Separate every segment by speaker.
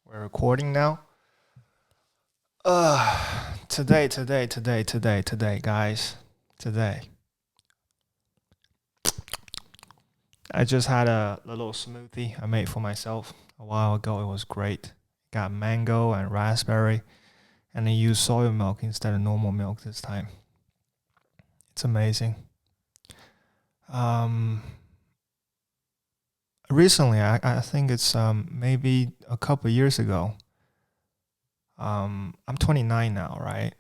Speaker 1: We're recording now. Today, guys. Today. I just had a little smoothie I made for myself a while ago. It was great. Got mango and raspberry, and I used soy milk instead of normal milk this time. It's amazing. Um, Recently, I think it's maybe a couple years ago. I'm 29 now, right?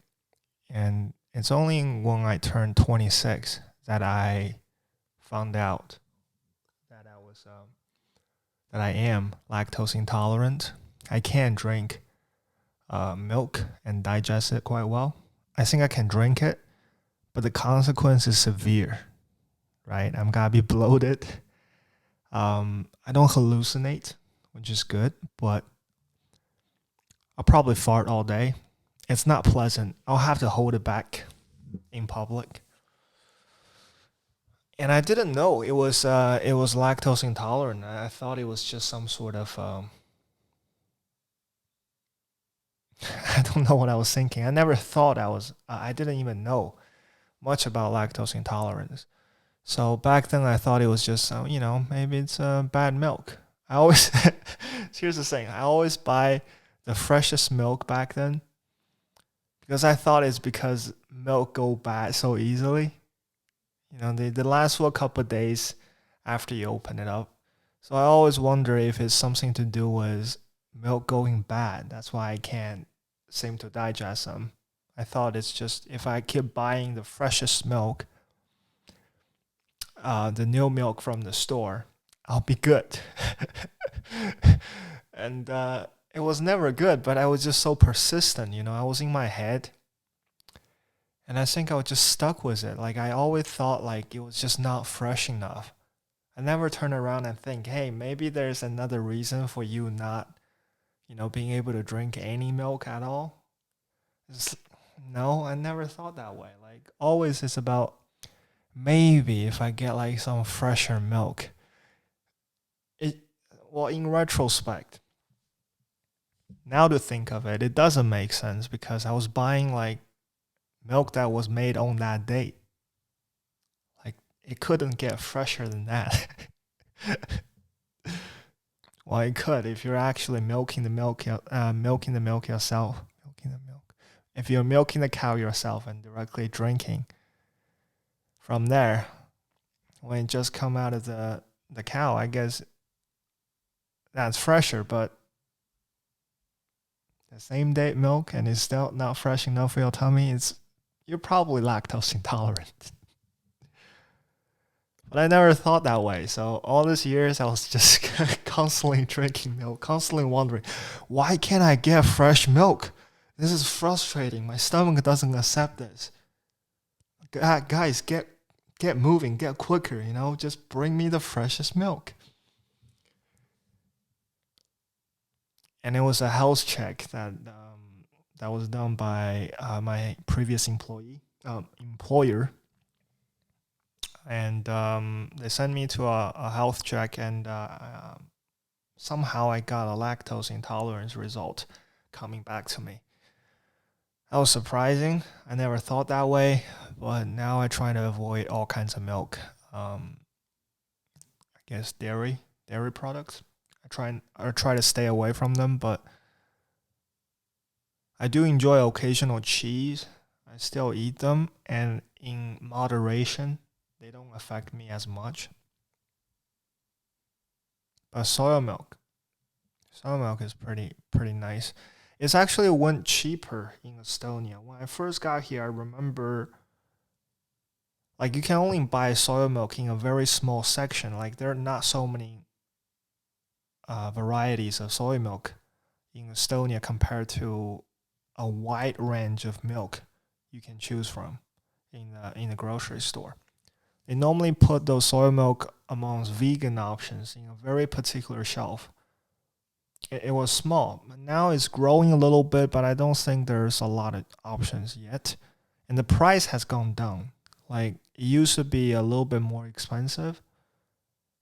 Speaker 1: And it's only when I turned 26 that I found out that that I am lactose intolerant. I can't drink milk and digest it quite well. I think I can drink it, but the consequence is severe, right? I'm gonna be bloated. I don't hallucinate, which is good, but I'll probably fart all day. It's not pleasant. I'll have to hold it back in public. And I didn't know it was lactose intolerant. I thought it was just some sort of I don't know what I was thinking. I never thought I didn't even know much about lactose intolerance. So back then I thought it was just maybe it's bad milk. I always here's the thing. I always buy the freshest milk back then because I thought it's because milk go bad so easily. They last for a couple of days after you open it up. So I always wonder if it's something to do with milk going bad. That's why I can't seem to digest them. I thought it's just if I keep buying the freshest milk, the new milk from the store, I'll be good. And it was never good, but I was just so persistent. I was in my head. And I think I was just stuck with it. Like I always thought like it was just not fresh enough. I never turn around and think, hey, maybe there's another reason for you not, being able to drink any milk at all. It's, no, I never thought that way. Like always it's about maybe if I get like some fresher milk. It well, in retrospect, now to think of it, it doesn't make sense because I was buying like milk that was made on that date. Like it couldn't get fresher than that. Well, it could if you're actually milking the milk yourself, milking the milk. If you're milking the cow yourself and directly drinking from there, when it just come out of the cow, I guess that's fresher. But the same date milk and it's still not fresh enough for your tummy, you're probably lactose intolerant. But I never thought that way. So all these years, I was just constantly drinking milk, constantly wondering, why can't I get fresh milk? This is frustrating. My stomach doesn't accept this. Guys, get moving, get quicker. Just bring me the freshest milk. And it was a health check that was done by my previous employer. And they sent me to a health check, and somehow I got a lactose intolerance result coming back to me. That was surprising. I never thought that way, but now I try to avoid all kinds of milk. I guess dairy products. I try to stay away from them, but I do enjoy occasional cheese. I still eat them, and in moderation. They don't affect me as much. But soy milk is pretty nice. It's actually went cheaper in Estonia. When I first got here, I remember like you can only buy soy milk in a very small section. Like there are not so many varieties of soy milk in Estonia compared to a wide range of milk you can choose from in the grocery store. They normally put those soy milk amongst vegan options in a very particular shelf. It was small, but now it's growing a little bit, but I don't think there's a lot of options yet. And the price has gone down. Like it used to be a little bit more expensive,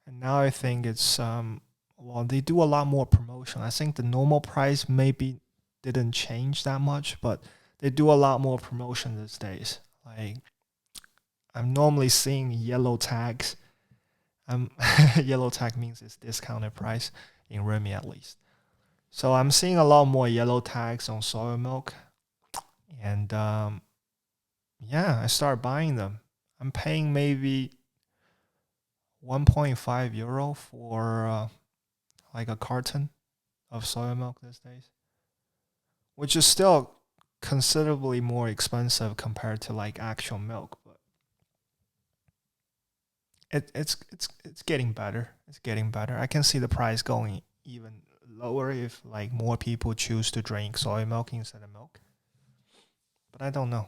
Speaker 1: and now I think it's well, they do a lot more promotion. I think the normal price maybe didn't change that much, but they do a lot more promotion these days. Like I'm normally seeing yellow tags. Yellow tag means it's discounted price in Remy at least. So I'm seeing a lot more yellow tags on soy milk, and yeah, I start buying them. I'm paying maybe 1.5 euro for like a carton of soy milk these days, which is still considerably more expensive compared to like actual milk, but it's getting better. It's getting better. I can see the price going even lower if like more people choose to drink soy milk instead of milk. But I don't know.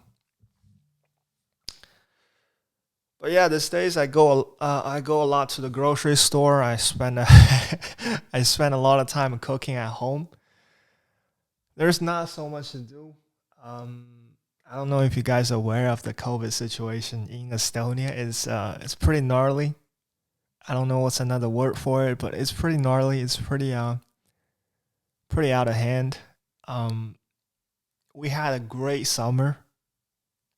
Speaker 1: But yeah, these days I go a lot to the grocery store. I spend a lot of time cooking at home. There's not so much to do. Um, I don't know if you guys are aware of the COVID situation in Estonia. It's pretty gnarly. I don't know what's another word for it, but it's pretty gnarly. It's pretty out of hand. Um, we had a great summer.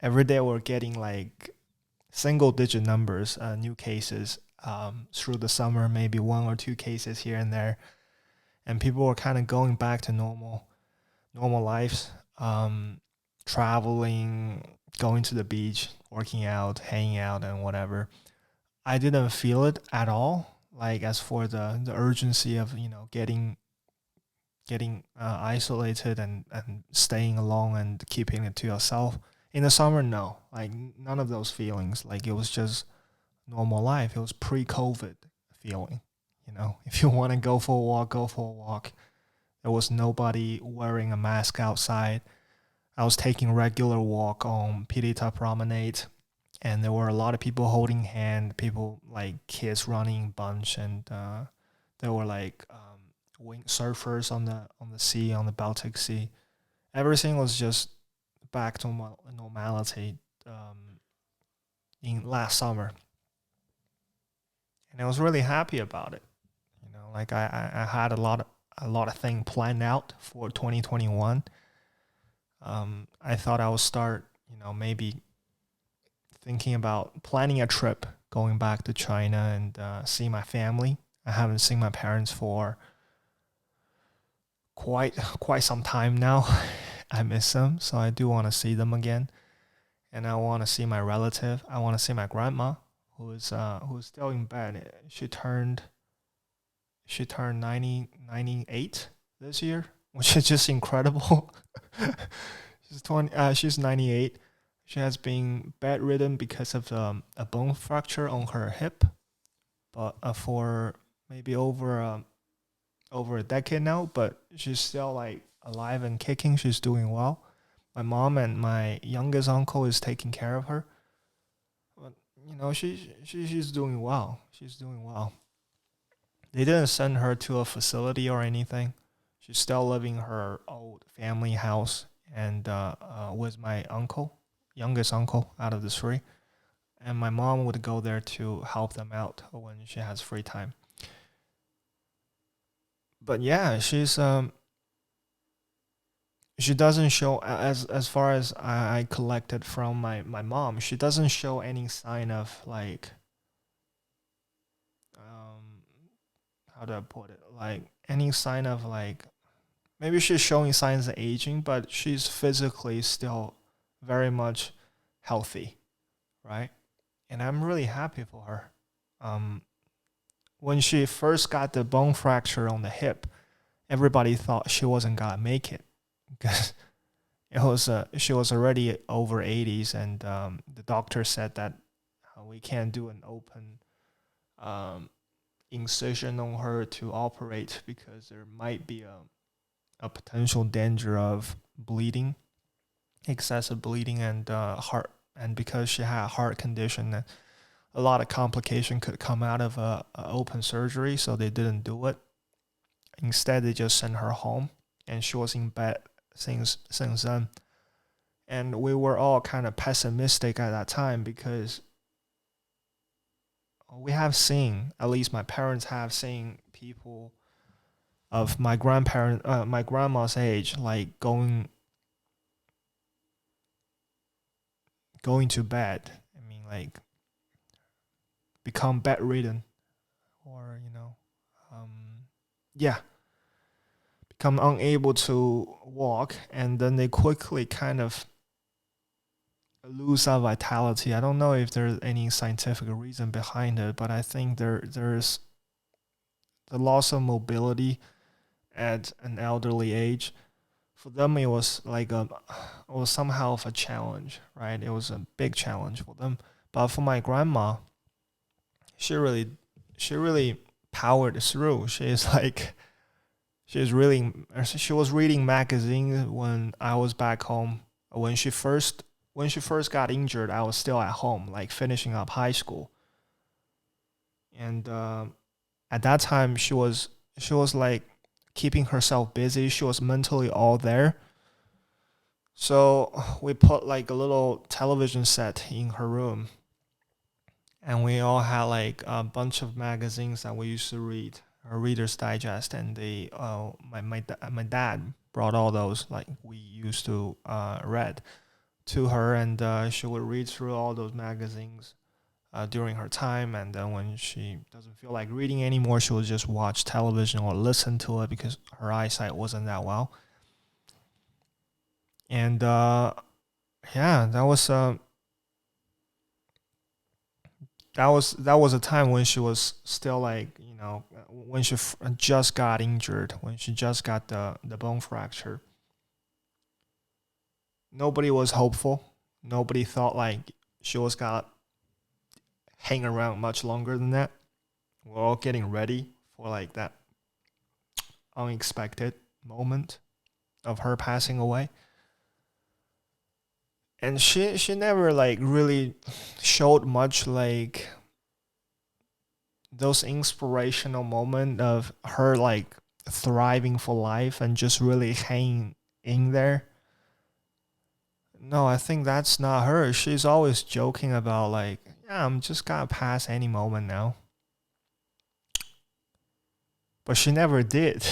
Speaker 1: Every day we're getting like single digit numbers, new cases through the summer, maybe one or two cases here and there, and people were kind of going back to normal lives, traveling, going to the beach, working out, hanging out, and whatever. I didn't feel it at all. Like as for the urgency of getting isolated and staying alone and keeping it to yourself in the summer, no, like none of those feelings. Like it was just normal life. It was pre-COVID feeling. If you want to go for a walk, go for a walk. There was nobody wearing a mask outside. I was taking a regular walk on Pirita Promenade, and there were a lot of people holding hand, people like kids running bunch, and there were like wing surfers on the sea, on the Baltic Sea. Everything was just back to normality in last summer, and I was really happy about it. Like I had a lot of things planned out for 2021. I thought I would start, maybe thinking about planning a trip going back to China and see my family. I haven't seen my parents for quite some time now. I miss them, so I do want to see them again, and I want to see my relative. I want to see my grandma, who's still in bed. She turned 98 this year, which is just incredible. She's 98. She has been bedridden because of a bone fracture on her hip, but for maybe over a decade now. But she's still like alive and kicking. She's doing well. My mom and my youngest uncle is taking care of her. But she's doing well. She's doing well. They didn't send her to a facility or anything. She's still living her old family house and with my uncle, youngest uncle out of the three. And my mom would go there to help them out when she has free time. But yeah, she doesn't show, as far as I collected from my mom. She doesn't show any sign of like um how do I put it, like any sign of like, maybe she's showing signs of aging, but she's physically still very much healthy, right? And I'm really happy for her. Um, when she first got the bone fracture on the hip, everybody thought she wasn't gonna make it because she was already over 80s, and the doctor said that we can't do an open um, incision on her to operate because there might be a potential danger of bleeding, excessive bleeding, and heart. And because she had a heart condition, a lot of complication could come out of a open surgery, so they didn't do it. Instead, they just sent her home, and she was in bed since then. And we were all kind of pessimistic at that time because we have seen, at least my parents have seen people of my grandma's age, like going to bed. I mean, like become bedridden, or yeah, become unable to walk, and then they quickly kind of lose that vitality. I don't know if there's any scientific reason behind it, but I think there's the loss of mobility at an elderly age. For them, it was like it was somehow of a challenge, right? It was a big challenge for them. But for my grandma, she really, she really powered through. She was reading magazines when I was back home. When she first got injured, I was still at home, like finishing up high school. And at that time, she was like keeping herself busy. She was mentally all there. So we put like a little television set in her room, and we all had like a bunch of magazines that we used to read, a Reader's Digest, and my dad brought all those like we used to read to her, and she would read through all those magazines during her time, and then when she doesn't feel like reading anymore, she would just watch television or listen to it because her eyesight wasn't that well. And yeah, that was a time when she was still like when she just got injured, when she just got the bone fracture. Nobody was hopeful. Nobody thought like she was gonna hang around much longer than that. We're all getting ready for like that unexpected moment of her passing away. And she never like really showed much like those inspirational moment of her like thriving for life and just really hanging in there. No, I think that's not her. She's always joking about like, yeah, I'm just gonna pass any moment now. But she never did.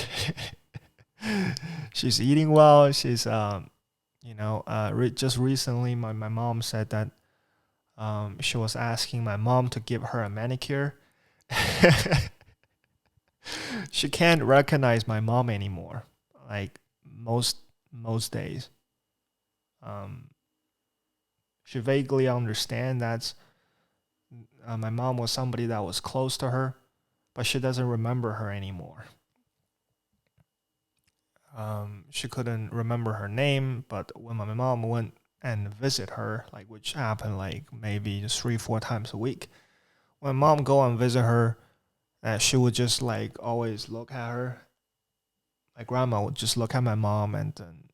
Speaker 1: She's eating well. She's just recently my mom said that she was asking my mom to give her a manicure. She can't recognize my mom anymore. Like most days, um, she vaguely understand that my mom was somebody that was close to her, but she doesn't remember her anymore. She couldn't remember her name, but when my mom went and visit her, like which happened like maybe just 3 4 times a week, when mom go and visit her, she would just like always look at her. My grandma would just look at my mom and then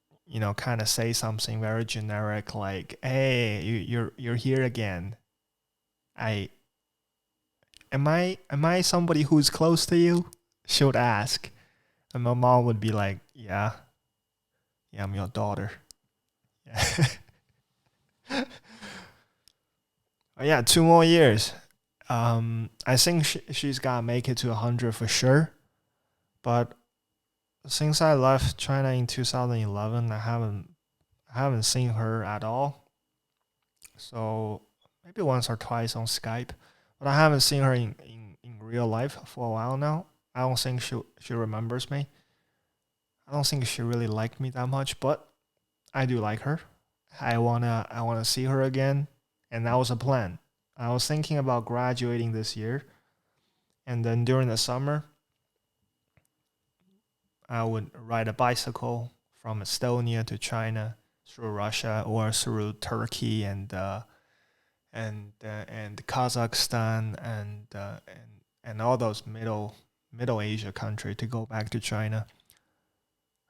Speaker 1: kind of say something very generic like, "Hey, you're here again. I am I somebody who's close to you?" She would ask, and my mom would be like, "Yeah, yeah, I'm your daughter." Yeah, oh, yeah, 2 more years. I think she's gotta make it to 100 for sure. But since I left China in 2011, I haven't seen her at all. So maybe once or twice on Skype, but I haven't seen her in real life for a while now. I don't think she remembers me. I don't think she really liked me that much, but I do like her. I wanna see her again, and that was a plan. I was thinking about graduating this year, and then during the summer, I would ride a bicycle from Estonia to China through Russia or through Turkey and Kazakhstan and all those Middle Asia country to go back to China.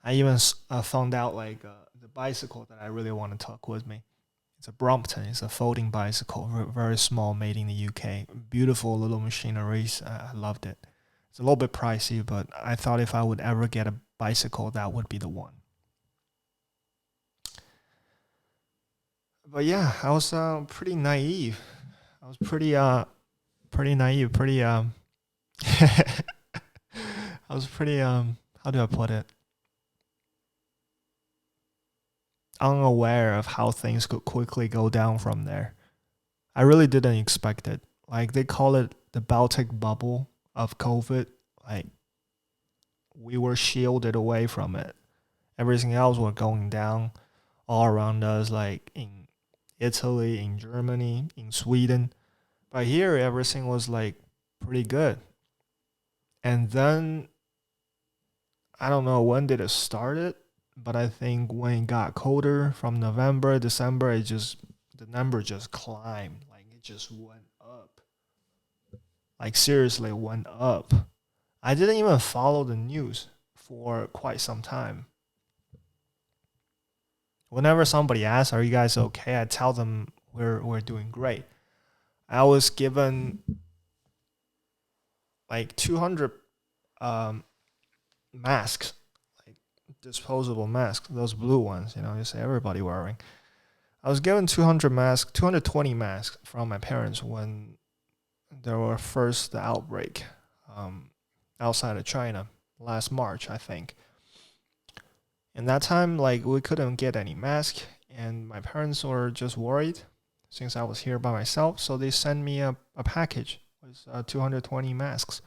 Speaker 1: I even found out like the bicycle that I really want to take with me. It's a Brompton. It's a folding bicycle, very small, made in the UK. Beautiful little machineries. I loved it. It's a little bit pricey, but I thought if I would ever get a bicycle, that would be the one. But yeah, I was pretty naive. I was pretty naive, pretty I was pretty how do I put it? Unaware of how things could quickly go down from there. I really didn't expect it. Like they call it the Baltic bubble of COVID. Like we were shielded away from it. Everything else was going down all around us, like in Italy, in Germany, in Sweden. But here, everything was like pretty good. And then I don't know when did it started, but I think when it got colder from November, December, the number just climbed. Like it just went up. Like seriously went up. I didn't even follow the news for quite some time. Whenever somebody asks, "Are you guys okay?" I tell them we're doing great. I was given like 200 um, masks, like disposable masks, those blue ones. You see everybody wearing. I was given 200 masks, 220 masks from my parents when there were first the outbreak outside of China last March, I think. And that time, like we couldn't get any mask, and my parents were just worried since I was here by myself, so they sent me a package with 220 masks.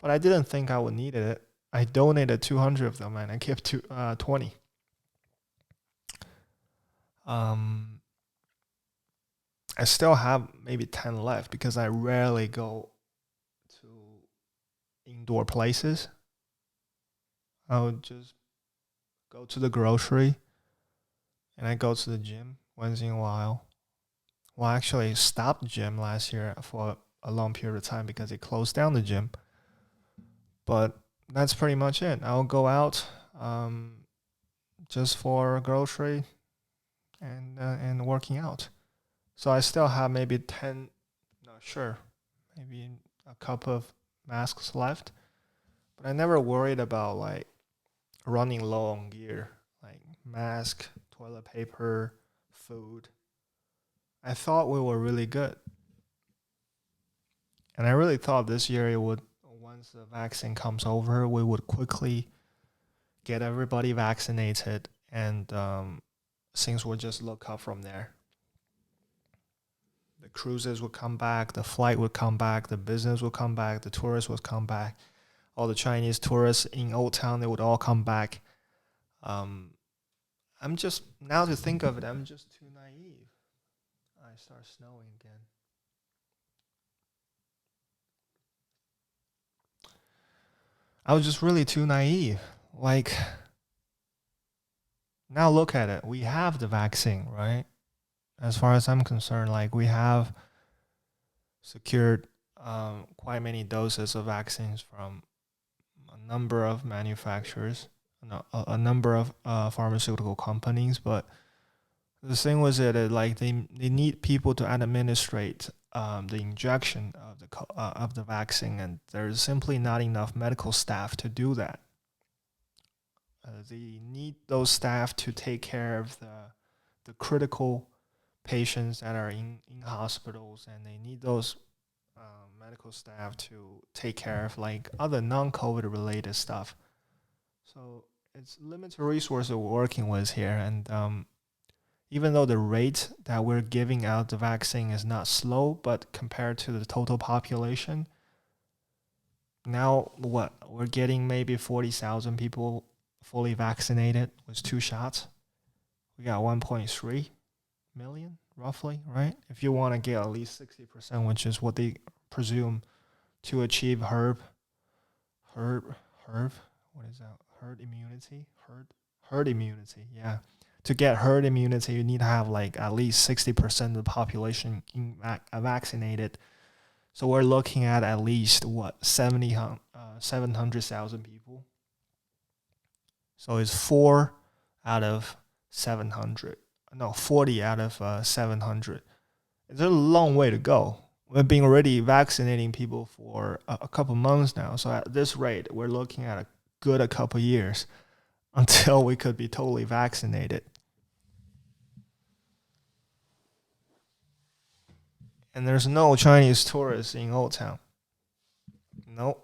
Speaker 1: But I didn't think I would need it. I donated 200 of them, and I kept 20. Um, I still have maybe 10 left because I rarely go to indoor places. I would just go to the grocery and I go to the gym once in a while. Well, I actually stopped the gym last year for a long period of time because they closed down the gym. But that's pretty much it. I'll go out just for grocery and working out. So I still have maybe 10, not sure, maybe a couple of masks left. But I never worried about like running low on gear, like mask, toilet paper, food. I thought we were really good. And I really thought this year it would, once the vaccine comes over, we would quickly get everybody vaccinated and things would just look up from there. The cruises would come back, the flight would come back, the business would come back, the tourists would come back. All the Chinese tourists in Old Town, they would all come back. I'm just, now to think of it, I'm just too naive. I start snowing again. I was just really too naive. Like, now look at it. We have the vaccine, right? As far as I'm concerned, like, we have secured quite many doses of vaccines from a number of manufacturers, a number of pharmaceutical companies. But the thing was that like they need people to administrate the injection of the vaccine, and there's simply not enough medical staff to do that. They need those staff to take care of the critical patients that are in hospitals, and they need those medical staff to take care of like other non-COVID related stuff. So it's limited resources we're working with here, and even though the rate that we're giving out the vaccine is not slow, but compared to the total population, now what? We're getting maybe 40,000 people fully vaccinated with 2 shots. We got 1.3 million roughly, right? If you want to get at least 60%, which is what they presume to achieve herd, what is that? Herd immunity, yeah. To get herd immunity, you need to have like at least 60% of the population vaccinated. So we're looking at least what 700,000 people. So it's 4 out of 700. No, 40 out of 700. It's a long way to go. We've been already vaccinating people for a couple months now. So at this rate, we're looking at a couple years until we could be totally vaccinated. And there's no Chinese tourists in Old Town. Nope.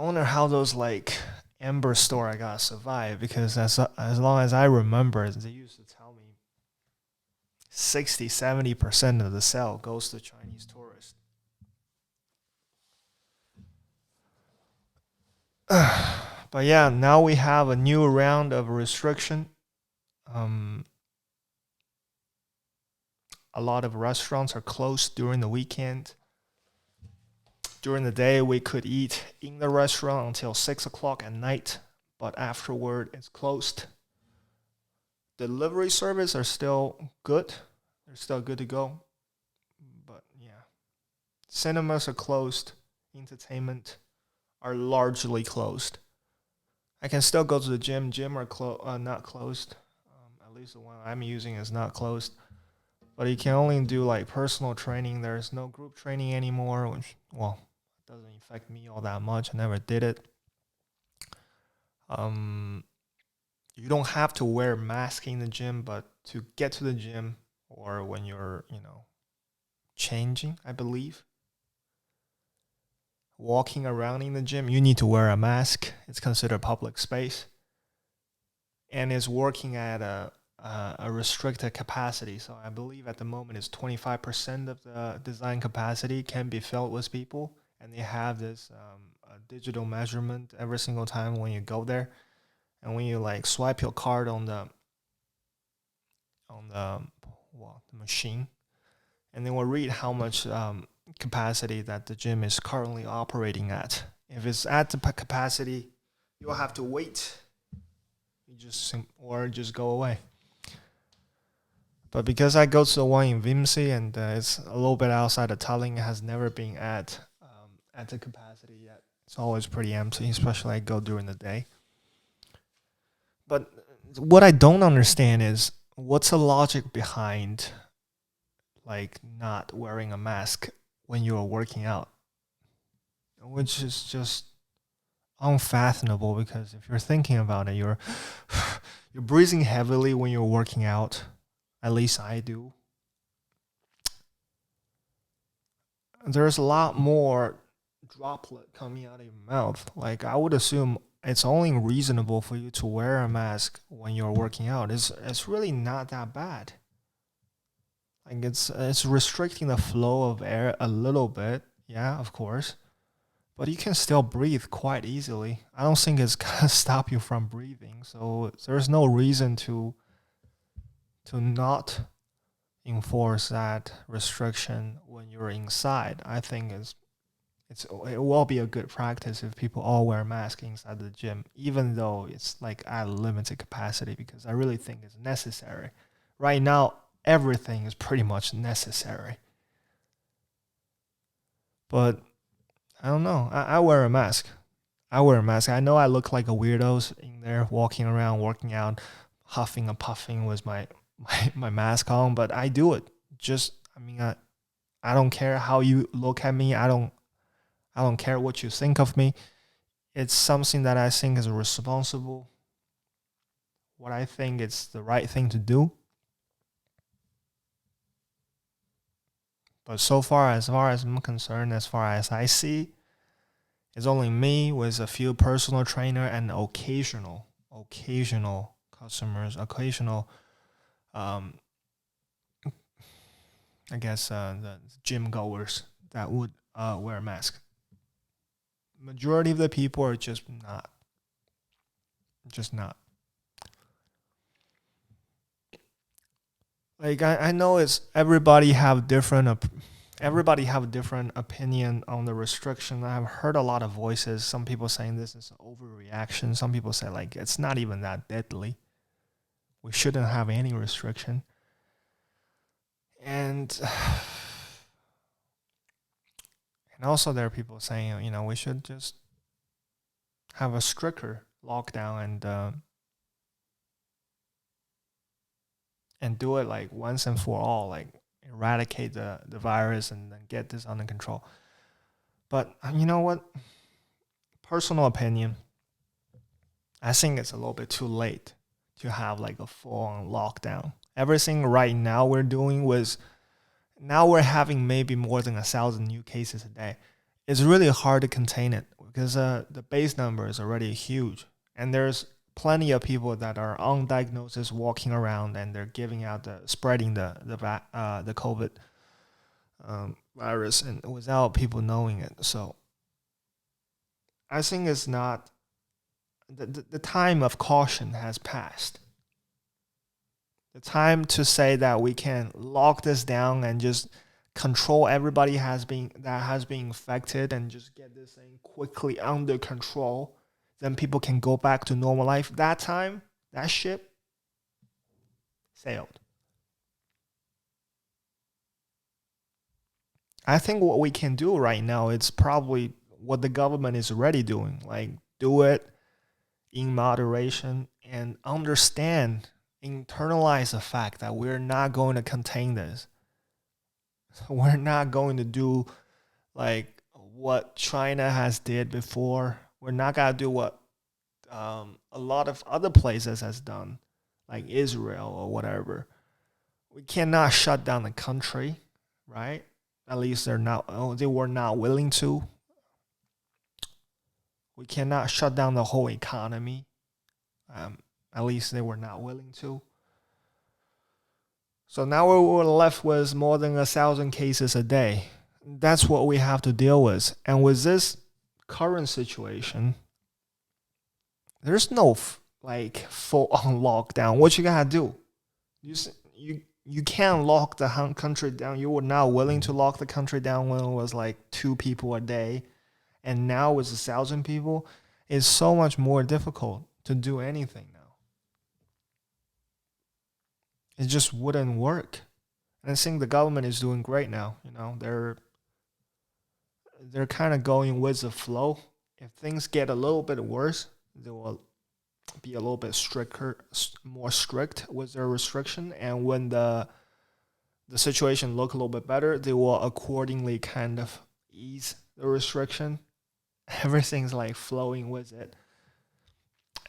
Speaker 1: I wonder how those like Amber store I gotta survive, because as long as I remember, they used to tell me 60-70% of the sale goes to Chinese tourists. But yeah, now we have a new round of restriction. Um, a lot of restaurants are closed during the weekend. During the day, we could eat in the restaurant until 6 o'clock at night, but afterward, it's closed. Delivery service are still good. They're still good to go. But yeah, cinemas are closed. Entertainment are largely closed. I can still go to the gym. Gym are not closed. At least the one I'm using is not closed. But you can only do like personal training. There's no group training anymore, which, well, doesn't affect me all that much. I never did it. You don't have to wear a mask in the gym, but to get to the gym or when you're, changing, I believe, walking around in the gym, you need to wear a mask. It's considered public space, and it's working at a restricted capacity. So I believe at the moment it's 25% of the design capacity can be filled with people, and they have this a digital measurement every single time when you go there, and when you like swipe your card on the machine, and they will read how much capacity that the gym is currently operating at. If it's at the capacity, you'll have to wait. Or just go away. But because I go to the one in Vimsey and it's a little bit outside of Tallinn, it has never been at the capacity yet. It's always pretty empty, especially I go during the day. But what I don't understand is what's the logic behind like not wearing a mask when you're working out, which is just unfathomable, because if you're thinking about it, you're breathing heavily when you're working out. At least I do. There's a lot more droplet coming out of your mouth. Like, I would assume it's only reasonable for you to wear a mask when you're working out. It's really not that bad. Like, it's restricting the flow of air a little bit, yeah, of course, but you can still breathe quite easily. I don't think it's gonna stop you from breathing. So there's no reason to not enforce that restriction when you're inside. I think it will be a good practice if people all wear masks inside the gym, even though it's like at limited capacity, because I really think it's necessary. Right now, everything is pretty much necessary. But I don't know. I wear a mask. I know I look like a weirdo in there walking around, working out, huffing and puffing with my mask on, but I do it. I don't care how you look at me. I don't care what you think of me. It's something that I think is responsible. What I think is the right thing to do. But so far as I'm concerned, as far as I see, it's only me with a few personal trainer and occasional customers, I guess the gym goers that would wear a mask. Majority of the people are just not. Like, I know it's everybody have different opinion on the restriction. I've heard a lot of voices. Some people saying this is an overreaction. Some people say like it's not even that deadly. We shouldn't have any restriction. And also there are people saying, we should just have a stricter lockdown and do it like once and for all, like eradicate the virus and then get this under control. But you know what? Personal opinion, I think it's a little bit too late to have like a full-on lockdown. Everything right now we're doing now we're having maybe more than 1,000 new cases a day. it's really hard to contain it because the base number is already huge, and there's plenty of people that are undiagnosed walking around, and they're giving out spreading the COVID virus, and without people knowing it. So I think it's not the time of caution has passed. The time to say that we can lock this down and just control everybody has been infected and just get this thing quickly under control, then people can go back to normal life. That time, that ship sailed. I think what we can do right now is probably what the government is already doing. Like, do it in moderation and understand, internalize the fact that we're not going to contain this. We're not going to do like what China has did before. We're not gonna do what a lot of other places has done, like Israel or whatever. We cannot shut down the country, right? At least they were not willing to. We cannot shut down the whole economy. At least they were not willing to. So now we're left with more than 1,000 cases a day. That's what we have to deal with. And with this current situation, there's no full on lockdown. What you gotta do? You can't lock the country down. You were not willing to lock the country down when it was like 2 people a day, and now with 1,000 people, it's so much more difficult to do anything now. It just wouldn't work. And I think the government is doing great now. They're kind of going with the flow. If things get a little bit worse, they will be a little bit more strict with their restriction. And when the situation look a little bit better, they will accordingly kind of ease the restriction. Everything's like flowing with it.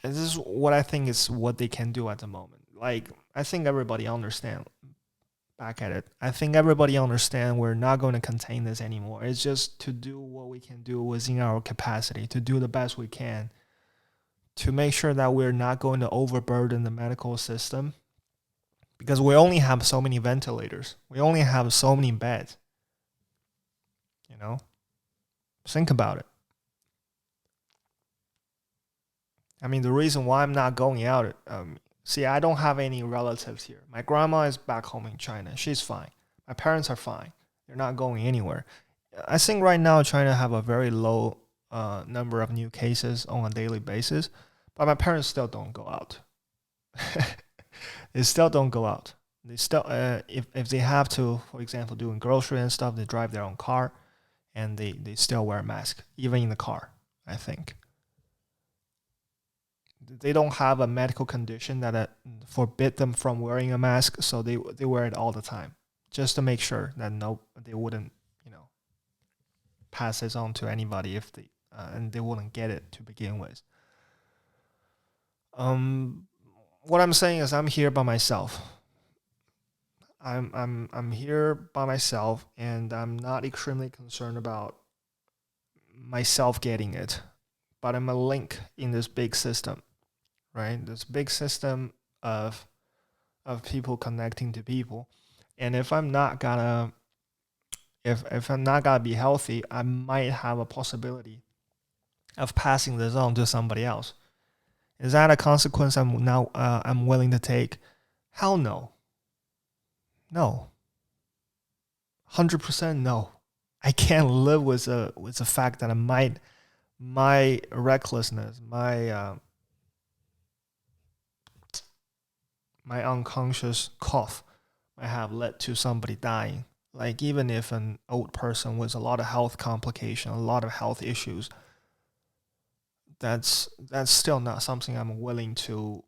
Speaker 1: And this is what I think is what they can do at the moment. Like, I think everybody understand. Back at it, I think everybody understand we're not going to contain this anymore. It's just to do what we can do within our capacity, to do the best we can, to make sure that we're not going to overburden the medical system, because we only have so many ventilators. We only have so many beds. Think about it. I mean, the reason why I'm not going out, see, I don't have any relatives here. My grandma is back home in China. She's fine. My parents are fine. They're not going anywhere. I think right now China have a very low number of new cases on a daily basis, but my parents still don't go out. They still don't go out. They still, if they have to, for example, doing grocery and stuff, they drive their own car, and they still wear a mask, even in the car, I think. They don't have a medical condition that forbid them from wearing a mask, so they wear it all the time, just to make sure that they wouldn't pass this on to anybody if they and they wouldn't get it to begin with. What I'm saying is I'm here by myself. I'm here by myself, and I'm not extremely concerned about myself getting it, but I'm a link in this big system. Right? This big system of people connecting to people. And if I'm not gonna be healthy, I might have a possibility of passing this on to somebody else. Is that a consequence I'm willing to take? Hell no. No. 100% no. I can't live with the fact that my recklessness, my unconscious cough might have led to somebody dying. Like, even if an old person with a lot of health complications, a lot of health issues, that's still not something I'm willing to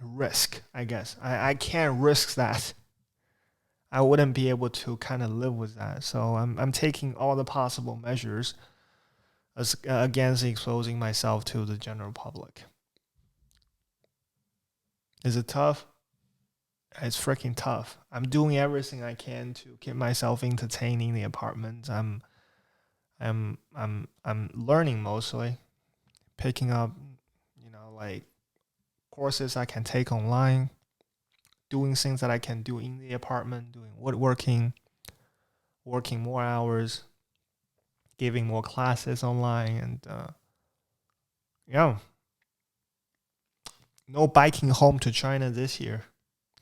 Speaker 1: risk, I guess. I can't risk that. I wouldn't be able to kind of live with that. So I'm taking all the possible measures against exposing myself to the general public. Is it tough? It's freaking tough. I'm doing everything I can to keep myself entertaining the apartment. I'm learning mostly, picking up, like courses I can take online, doing things that I can do in the apartment, doing woodworking, working more hours, giving more classes online, and yeah, no biking home to China this year,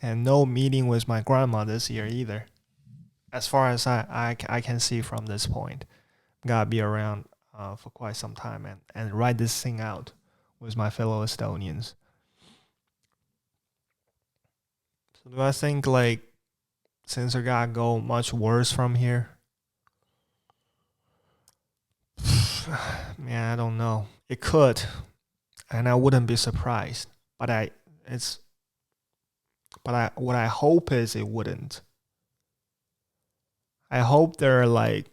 Speaker 1: and no meeting with my grandma this year either. As far as I can see from this point, gotta be around for quite some time and ride this thing out with my fellow Estonians. So do I think like things are gonna go much worse from here? Man, I don't know. It could, and I wouldn't be surprised. But it's, what I hope is it wouldn't. I hope they're like,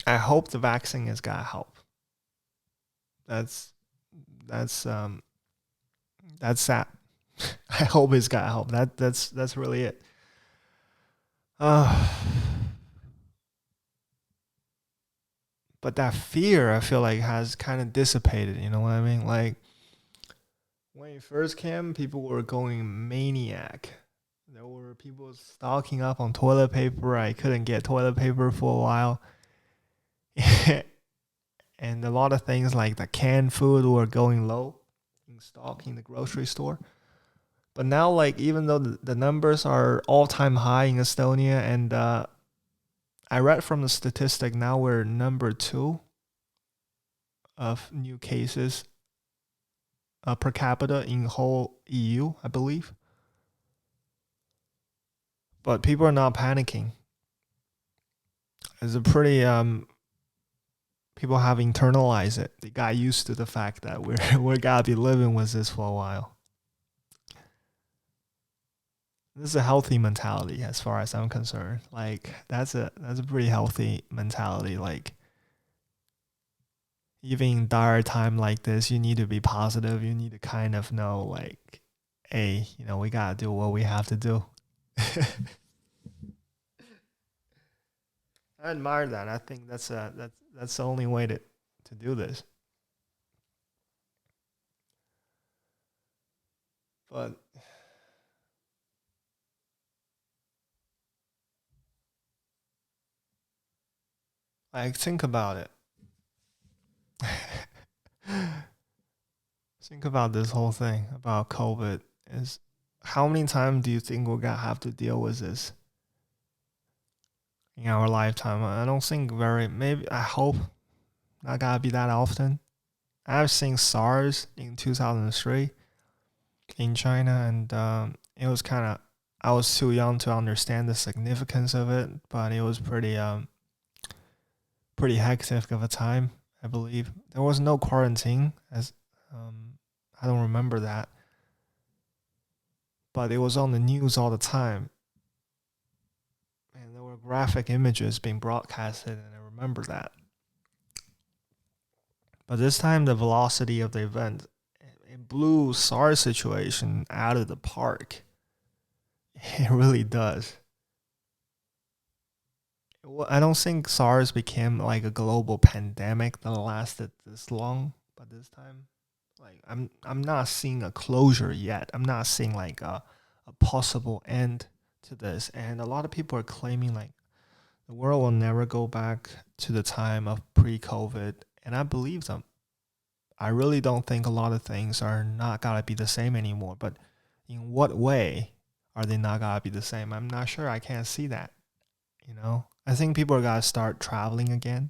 Speaker 1: I hope the vaccine is gonna help. That's that's um that's that. I hope it's gonna help. That's really it. Uh, but that fear, I feel like, has kind of dissipated. You know what I mean? Like when it first came, people were going maniac. There were people stocking up on toilet paper. I couldn't get toilet paper for a while. And a lot of things like the canned food were going low in stock in the grocery store. But now, like, even though the numbers are all time high in Estonia, and I read from the statistic, now we're number two of new cases per capita in whole EU, I believe. But people are not panicking. It's a pretty people have internalized it. They got used to the fact that we're gonna be living with this for a while. This is a healthy mentality as far as I'm concerned. Like that's a pretty healthy mentality. Like even in dire time like this, you need to be positive. You need to kind of know like, hey, we gotta do what we have to do. I admire that. I think that's the only way to do this. But like think about it. Think about this whole thing about COVID is how many times do you think we're gonna have to deal with this in our lifetime? I don't think very, maybe, I hope not gonna be that often. I've seen SARS in 2003 in China, and it was kind of, I was too young to understand the significance of it, but it was pretty hectic of a time. I believe there was no quarantine, as I don't remember that, but it was on the news all the time, and there were graphic images being broadcasted, and I remember that. But this time, the velocity of the event, it blew SARS situation out of the park. It really does. Well, I don't think SARS became like a global pandemic that lasted this long, but this time, like I'm not seeing a closure yet. I'm not seeing like a possible end to this, and a lot of people are claiming like the world will never go back to the time of pre-COVID, and I believe them. I really don't think a lot of things are not gonna be the same anymore. But in what way are they not gonna be the same? I'm not sure. I can't see that. I think people are gonna start traveling again.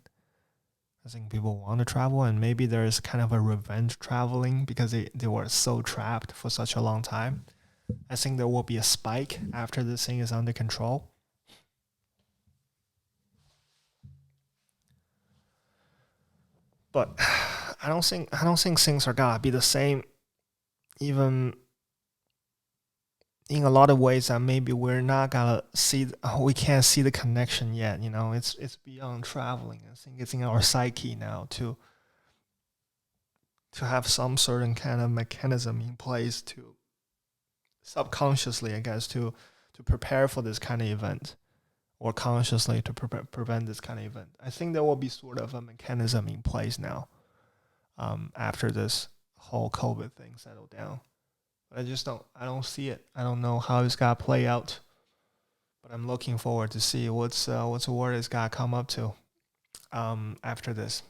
Speaker 1: I think people want to travel, and maybe there's kind of a revenge traveling because they were so trapped for such a long time. I think there will be a spike after this thing is under control. But I don't think things are gonna be the same, even in a lot of ways that maybe we're not gonna see. We can't see the connection yet. It's beyond traveling. I think it's in our psyche now to have some certain kind of mechanism in place to subconsciously, I guess, to prepare for this kind of event, or consciously to prevent this kind of event. I think there will be sort of a mechanism in place now, after this whole COVID thing settled down. But I don't see it. I don't know how it's got to play out. But I'm looking forward to see what's the word it's got to come up to, after this.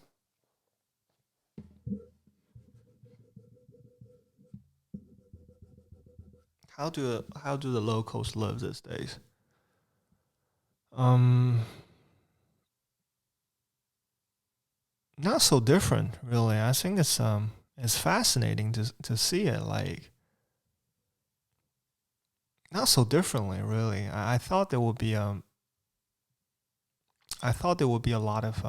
Speaker 1: How do the locals live these days? Um, Not so different, really. I think it's fascinating to see it, like, not so differently, really. I thought there would be a lot of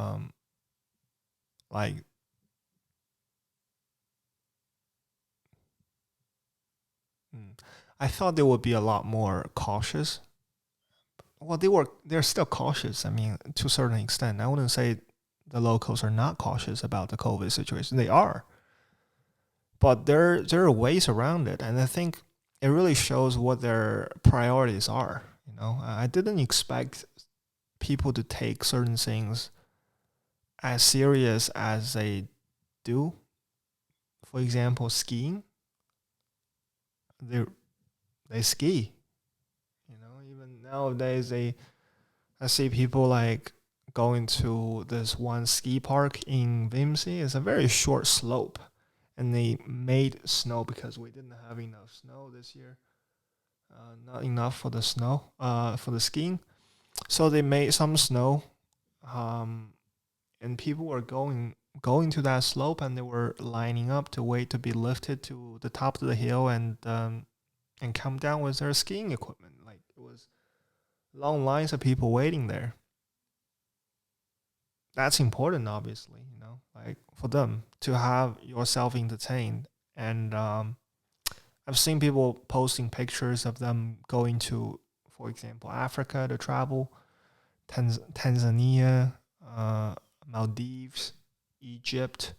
Speaker 1: like, mm, I thought there would be a lot more cautious. Well, they're still cautious. I mean, to a certain extent. I wouldn't say the locals are not cautious about the COVID situation. They are, but there are ways around it, and I think it really shows what their priorities are. I didn't expect people to take certain things as serious as they do. For example, skiing. They they ski. Even nowadays, I see people like going to this one ski park in Vimsey. It's a very short slope, and they made snow because we didn't have enough snow this year. Not enough for the snow, for the skiing. So they made some snow, um, and people were going to that slope, and they were lining up to wait to be lifted to the top of the hill, and come down with their skiing equipment. Like, it was long lines of people waiting there. That's important, obviously. Like, for them to have yourself entertained. And I've seen people posting pictures of them going to, for example, Africa to travel, Tanzania, Maldives, Egypt,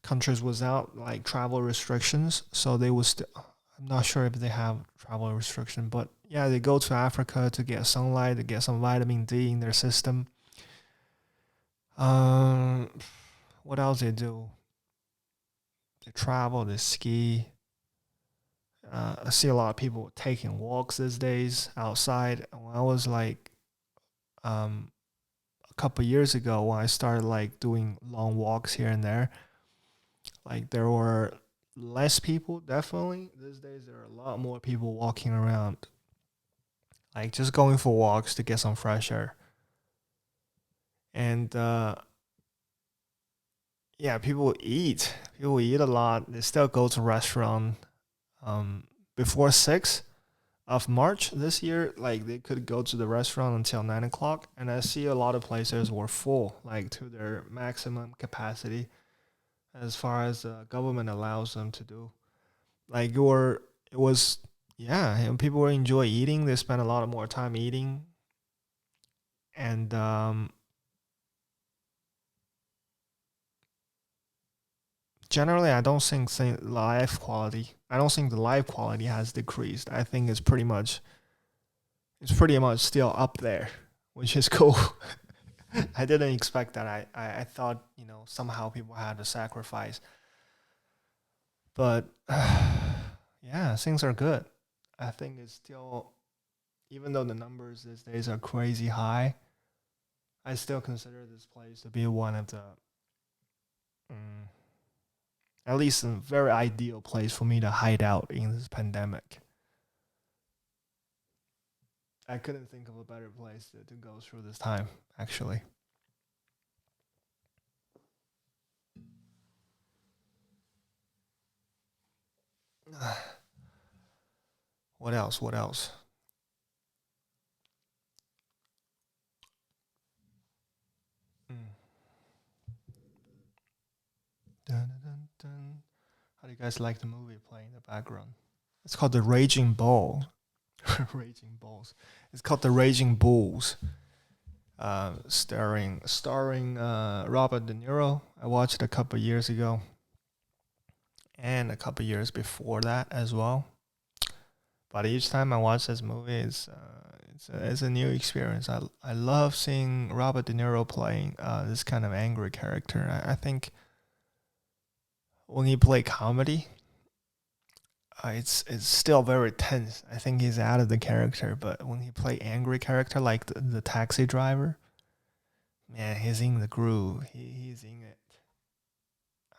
Speaker 1: countries without like travel restrictions. So they was, I'm not sure if they have travel restriction, but yeah, they go to Africa to get sunlight, to get some vitamin D in their system. Um, what else they do? They travel, they ski. I see a lot of people taking walks these days outside. When I was like, um, a couple years ago, when I started like doing long walks here and there, like, there were less people. Definitely, these days there are a lot more people walking around, like just going for walks to get some fresh air. And yeah, people eat. People eat a lot. They still go to restaurant. Before 6th of March this year, like, they could go to the restaurant until 9 o'clock, and I see a lot of places were full, like to their maximum capacity, as far as the government allows them to do. Like, it was, yeah, and people were enjoy eating. They spend a lot of more time eating, and generally, I don't think life quality. I don't think the life quality has decreased. I think it's pretty much still up there, which is cool. I didn't expect that. I thought, somehow people had to sacrifice, but yeah, things are good. I think it's still, even though the numbers these days are crazy high, I still consider this place to be one of the, mm, at least a very ideal place for me to hide out in this pandemic. I couldn't think of a better place to go through this time, actually. What else? What else? Mm. Dun, dun, dun, dun. How do you guys like the movie playing in the background? It's called The Raging Bull. Raging Bulls. It's called The Raging Bulls. Starring Robert De Niro. I watched it a couple years ago. and a couple years before that as well. But each time I watch this movie, it's a new experience. I love seeing Robert De Niro playing this kind of angry character. I think when he play comedy, it's still very tense. I think he's out of the character, but when he play angry character like the taxi driver, man, he's in the groove. He's in it.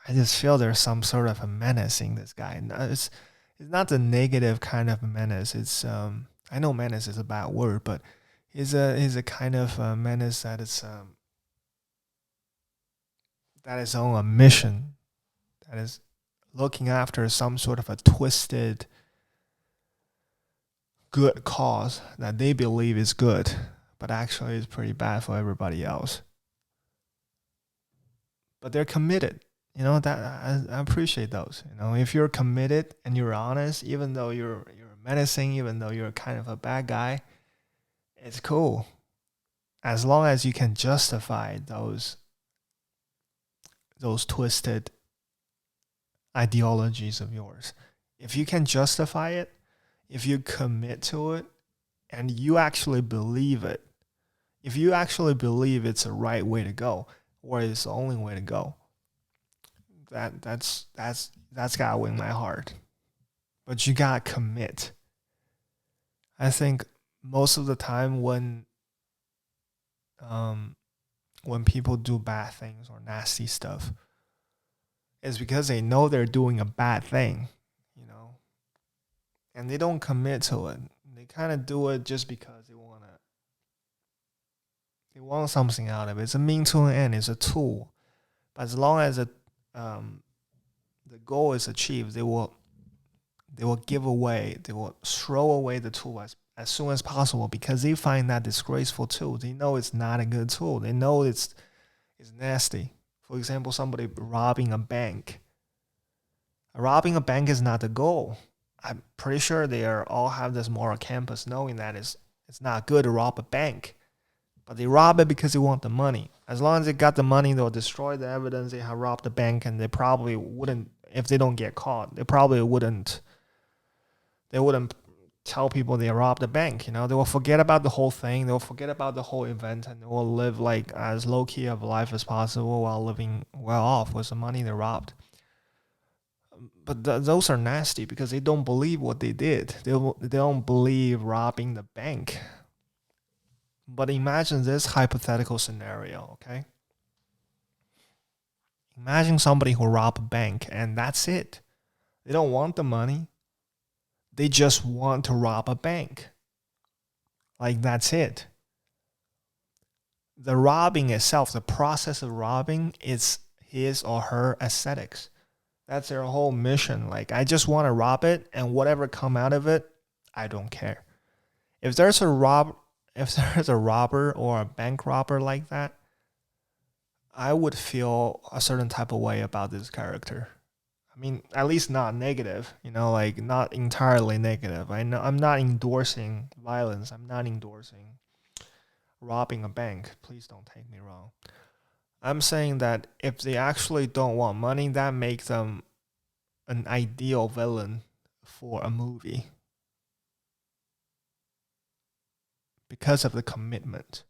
Speaker 1: I just feel there's some sort of a menace in this guy. It's not the negative kind of menace. It's I know menace is a bad word, but he's a kind of menace that is on a mission, that is looking after some sort of a twisted good cause that they believe is good, but actually is pretty bad for everybody else. But they're committed. That I appreciate those. If you're committed and you're honest, even though you're menacing, even though you're kind of a bad guy, it's cool. As long as you can justify those twisted ideologies of yours. If you can justify it, if you commit to it, and you actually believe it, if you actually believe it's the right way to go, or it's the only way to go, that's gotta win my heart. But you gotta commit. I think most of the time when people do bad things or nasty stuff, it's because they know they're doing a bad thing, and they don't commit to it. They kind of do it just because they want something out of it. It's a mean to an end. It's a tool. But as long as the goal is achieved, they will give away, they will throw away the tool as soon as possible, because they find that disgraceful tool. They know it's not a good tool. They know it's nasty. For example, somebody robbing a bank. Robbing a bank is not the goal. I'm pretty sure they all have this moral compass, knowing that it's not good to rob a bank. But they rob it because they want the money. As long as they got the money, they'll destroy the evidence they have robbed the bank, and they probably wouldn't, if they don't get caught, they probably wouldn't tell people they robbed the bank. They will forget about the whole thing. They will forget about the whole event, and they will live like as low key of a life as possible while living well off with the money they robbed. But those are nasty because they don't believe what they did. They don't believe robbing the bank. But imagine this hypothetical scenario, okay? Imagine somebody who robbed a bank and that's it. They don't want the money. They just want to rob a bank. Like, that's it. The robbing itself, the process of robbing, is his or her aesthetics. That's their whole mission. Like, I just want to rob it, and whatever come out of it, I don't care. If there's a robber or a bank robber like that, I would feel a certain type of way about this character. I mean, at least not negative, like not entirely negative. I know I'm not endorsing violence. I'm not endorsing robbing a bank. Please don't take me wrong. I'm saying that if they actually don't want money, that makes them an ideal villain for a movie because of the commitment.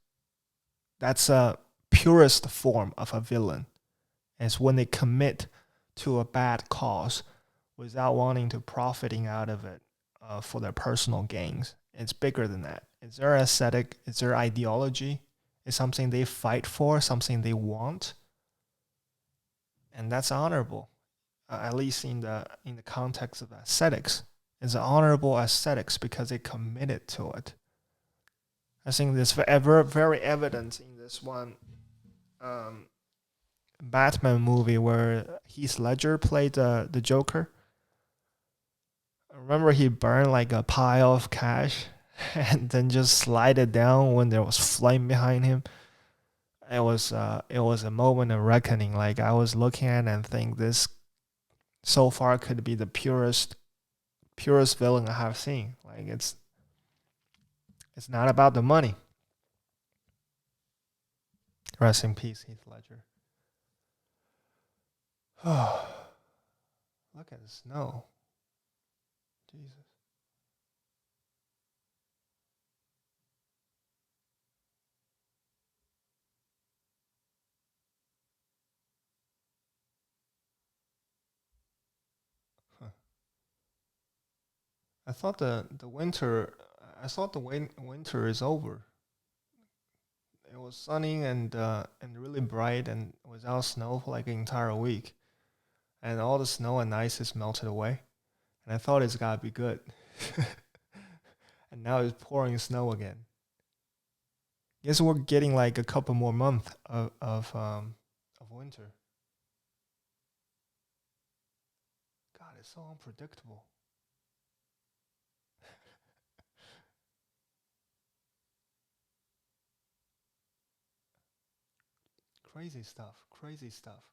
Speaker 1: That's a purest form of a villain. It's when they commit to a bad cause without wanting to profiting out of it for their personal gains. It's bigger than that. It's their aesthetic. It's their ideology. It's something they fight for, something they want, and that's honorable. At least in the context of aesthetics, it's honorable aesthetics because they committed to it. I think this very evident in this one Batman movie where Heath Ledger played the Joker. Remember, he burned like a pile of cash and then just slid it down when there was flame behind him. It was a moment of reckoning. Like, I was looking at it and think this so far could be the purest villain I have seen. Like, it's not about the money. Rest in peace, Heath Ledger. Look at the snow. Jesus. Huh. I thought the winter. I thought the winter is over. It was sunny and really bright and without snow for like an entire week, and all the snow and ice is melted away. And I thought it's gotta be good, and now it's pouring snow again. Guess we're getting like a couple more months of winter. God, it's so unpredictable. Crazy stuff. Crazy stuff.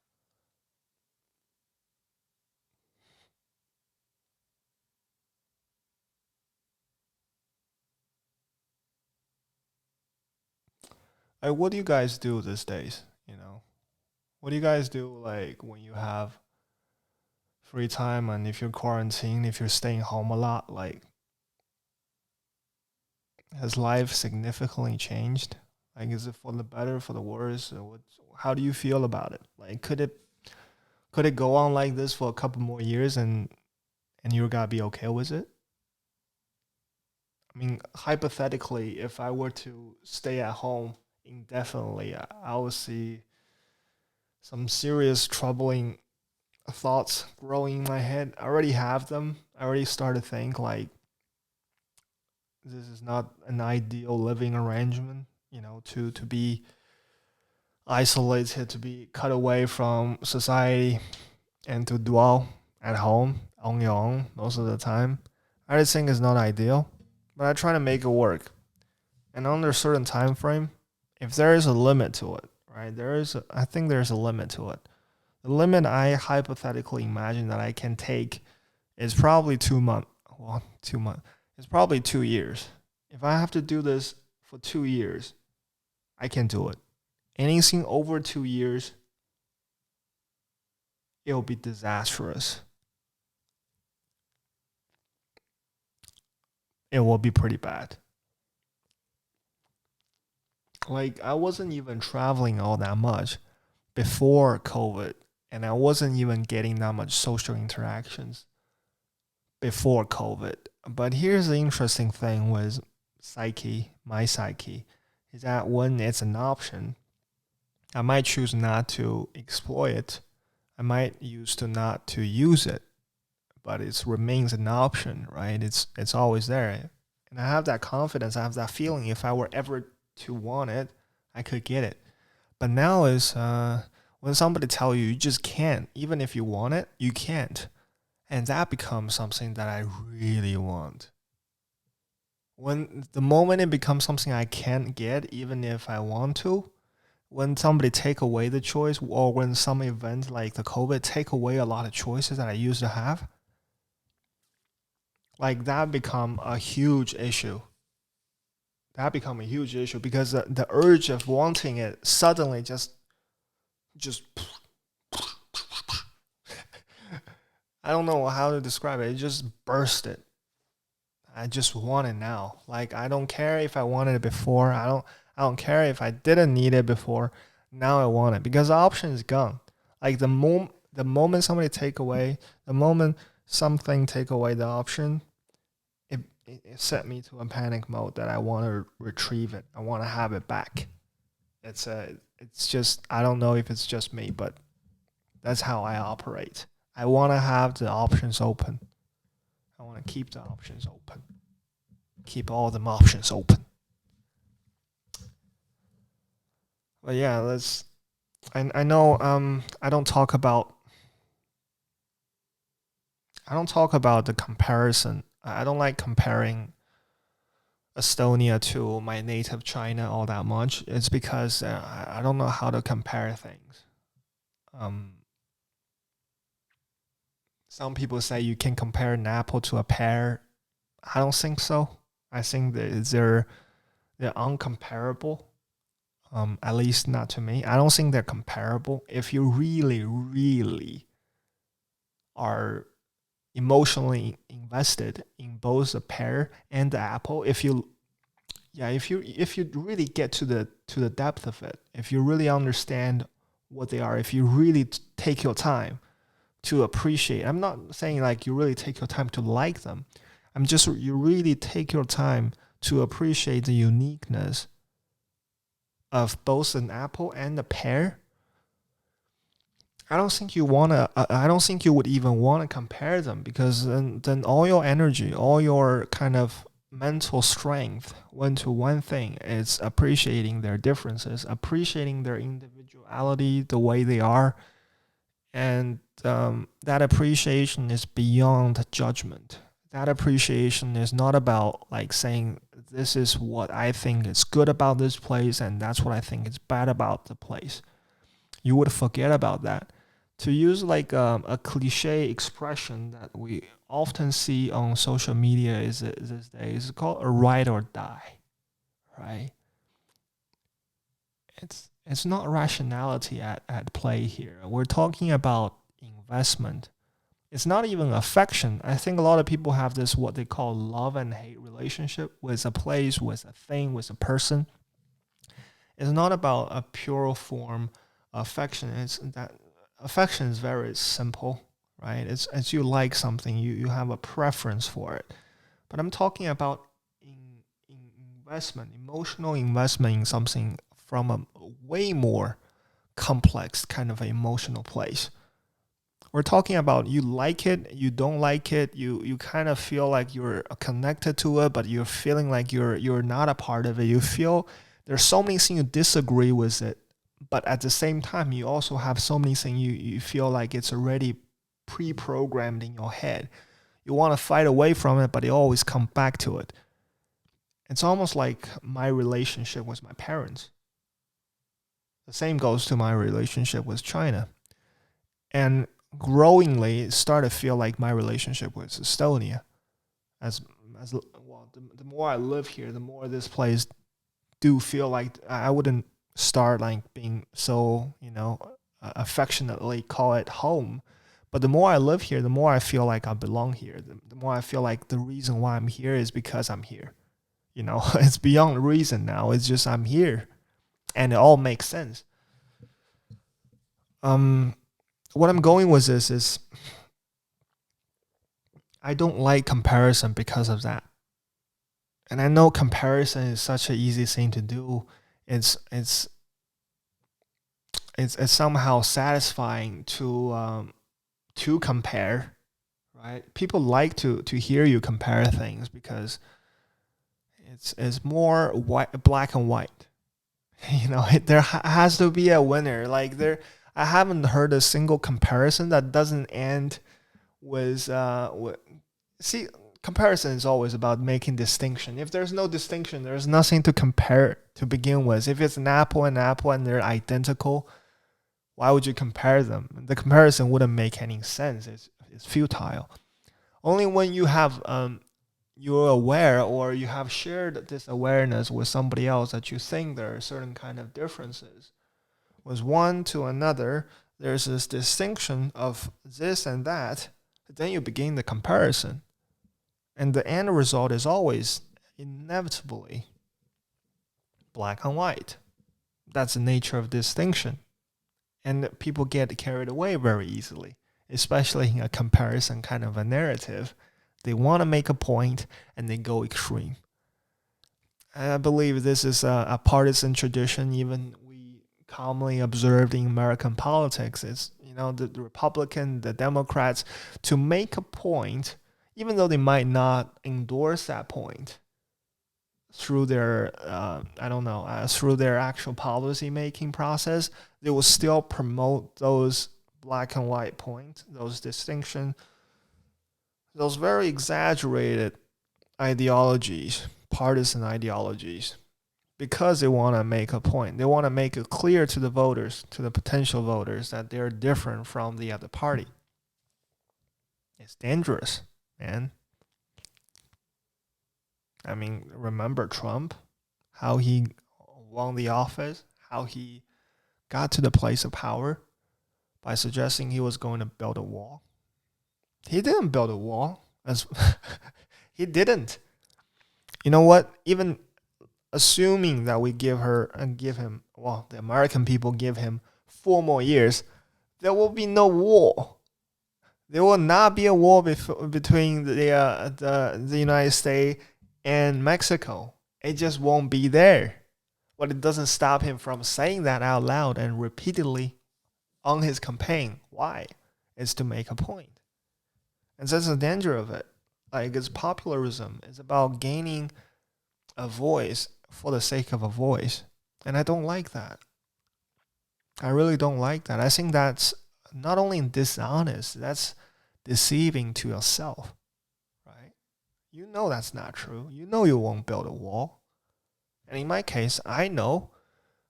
Speaker 1: What do you guys do these days? What do you guys do like when you have free time and if you're quarantined, if you're staying home a lot? Like, has life significantly changed? Like, is it for the better, for the worse, or what? How do you feel about it? Like, could it go on like this for a couple more years and you're gonna be okay with it? I mean, hypothetically, if I were to stay at home indefinitely, I would see some serious troubling thoughts growing in my head. I already have them. I already start to think like this is not an ideal living arrangement, to be isolated, to be cut away from society, and to dwell at home on your own most of the time. I just think it's not ideal, but I try to make it work. And under a certain time frame, if there is a limit to it, right? I think there's a limit to it. The limit I hypothetically imagine that I can take is probably 2 months. Well, 2 months. It's probably 2 years. If I have to do this for 2 years, I can do it. Anything over 2 years, it'll be disastrous. It will be pretty bad. Like, I wasn't even traveling all that much before COVID, and I wasn't even getting that much social interactions before COVID. But here's the interesting thing with my psyche, is that when it's an option, I might choose not to exploit it. I might use to not to use it, but it remains an option, right? It's always there, and I have that confidence. I have that feeling. If I were ever to want it, I could get it. But now is when somebody tell you you just can't, even if you want it, you can't, and that becomes something that I really want. When the moment it becomes something I can't get, even if I want to, when somebody take away the choice, or when some event like the COVID take away a lot of choices that I used to have, like that become a huge issue. That become a huge issue because the urge of wanting it suddenly just I don't know how to describe it. It just bursted. I just want it now. Like, I don't care if I wanted it before. I don't care if I didn't need it before. Now I want it because the option is gone. Like the moment somebody take away, the moment something take away the option, it set me to a panic mode that I want to retrieve it. I want to have it back. It's just, I don't know if it's just me, but that's how I operate. I want to have the options open. I want to keep the options open. Keep all the options open. But yeah, let's. I know. I don't talk about the comparison. I don't like comparing Estonia to my native China all that much. It's because I don't know how to compare things. Um, some people say you can compare an apple to a pear. I don't think so. I think that they're uncomparable. At least not to me. I don't think they're comparable. If you really, really are emotionally invested in both the pear and the apple, if you really get to the depth of it, if you really understand what they are, if you really take your time to appreciate. I'm not saying like you really take your time to like them. I'm just you really take your time to appreciate the uniqueness of both an apple and a pear. I don't think you wanna. I don't think you would even want to compare them, because then all your energy, all your kind of mental strength went to one thing. It's appreciating their differences, appreciating their individuality, the way they are, and that appreciation is beyond judgment. That appreciation is not about like saying this is what I think is good about this place and that's what I think is bad about the place. You would forget about that. To use like a cliche expression that we often see on social media is these days, it's called a ride or die, right? It's not rationality at play here. We're talking about investment. It's not even affection. I think a lot of people have this what they call love and hate relationship with a place, with a thing, with a person. It's not about a pure form of affection. It's that affection is very simple, right? It's as you like something, you have a preference for it. But I'm talking about in investment, emotional investment in something from a way more complex kind of emotional place. We're talking about you like it, you don't like it, you kind of feel like you're connected to it, but you're feeling like you're not a part of it. You feel there's so many things you disagree with it, but at the same time you also have so many things you feel like it's already pre-programmed in your head. You want to fight away from it, but you always come back to it. It's almost like my relationship with my parents. The same goes to my relationship with China. And growingly, it started to feel like my relationship with Estonia. As as well, the more I live here, the more this place do feel like I wouldn't start like being so affectionately call it home. But the more I live here, the more I feel like I belong here. The more I feel like the reason why I'm here is because I'm here. It's beyond reason now. It's just I'm here, and it all makes sense. Um, what I'm going with this is I don't like comparison because of that. And I know comparison is such an easy thing to do. It's it's it's somehow satisfying to compare, right? People like to hear you compare things because it's more white, black and white. There has to be a winner. Like there, I haven't heard a single comparison that doesn't end with see, comparison is always about making distinction. If there's no distinction, there's nothing to compare to begin with. If it's an apple and apple and they're identical, why would you compare them? The comparison wouldn't make any sense. It's futile. Only when you're aware or you have shared this awareness with somebody else that you think there are certain kind of differences with one to another, there's this distinction of this and that, then you begin the comparison. And the end result is always inevitably black and white. That's the nature of distinction. And people get carried away very easily, especially in a comparison kind of a narrative. They want to make a point and they go extreme. And I believe this is a partisan tradition, even we commonly observed in American politics. It's, the Republican, the Democrats, to make a point, even though they might not endorse that point through their, through their actual policy making process, they will still promote those black and white points, those distinctions, those very exaggerated ideologies, partisan ideologies, because they want to make a point. They want to make it clear to the voters, to the potential voters, that they're different from the other party. It's dangerous, man. I mean, remember Trump, how he won the office, how he got to the place of power by suggesting he was going to build a wall. He didn't build a wall. As he didn't. You know what? Even assuming that we give her and give him, well, the American people give him 4 more years, there will be no war. There will not be a war between the United States and Mexico. It just won't be there. But it doesn't stop him from saying that out loud and repeatedly on his campaign. Why? It's to make a point. And that's the danger of it. Like, it's popularism. It's about gaining a voice for the sake of a voice. And I don't like that. I really don't like that. I think that's not only dishonest, that's deceiving to yourself, right? You know that's not true. You know you won't build a wall. And in my case, I know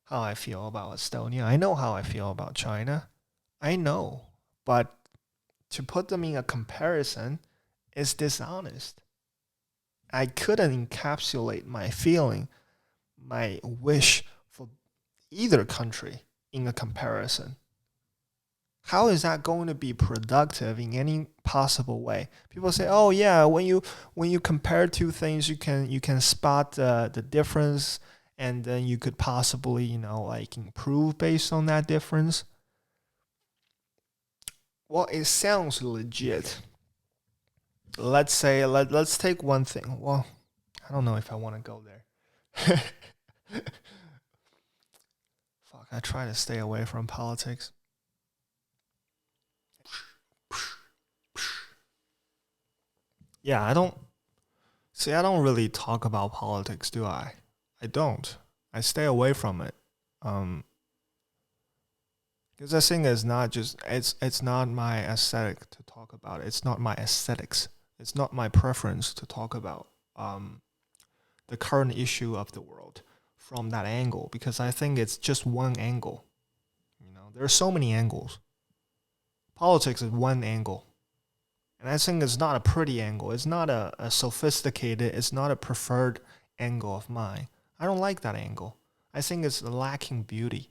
Speaker 1: how I feel about Estonia. I know how I feel about China. I know. But to put them in a comparison is dishonest. I couldn't encapsulate my feeling, my wish for either country in a comparison. How is that going to be productive in any possible way? People say, "Oh yeah, when you compare two things, you can spot the difference, and then you could possibly like improve based on that difference." Well, it sounds legit. Let's say let's take one thing. Well, I don't know if I want to go there. Fuck, I try to stay away from politics. Yeah, I don't really talk about politics, do I? I don't. I stay away from it. Because I think it's not my aesthetic to talk about it. It's not my aesthetics. It's not my preference to talk about the current issue of the world from that angle, because I think it's just one angle. There are so many angles. Politics is one angle. And I think it's not a pretty angle. It's not a sophisticated, it's not a preferred angle of mine. I don't like that angle. I think it's lacking beauty.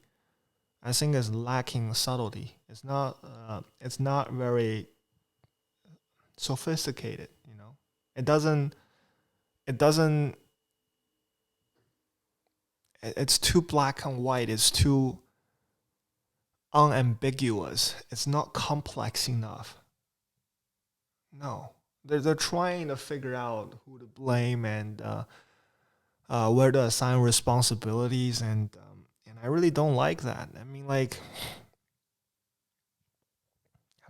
Speaker 1: I think it's lacking subtlety. It's not very sophisticated. It's too black and white. It's too unambiguous. It's not complex enough. No, they're trying to figure out who to blame and where to assign responsibilities, and I really don't like that. I mean, like,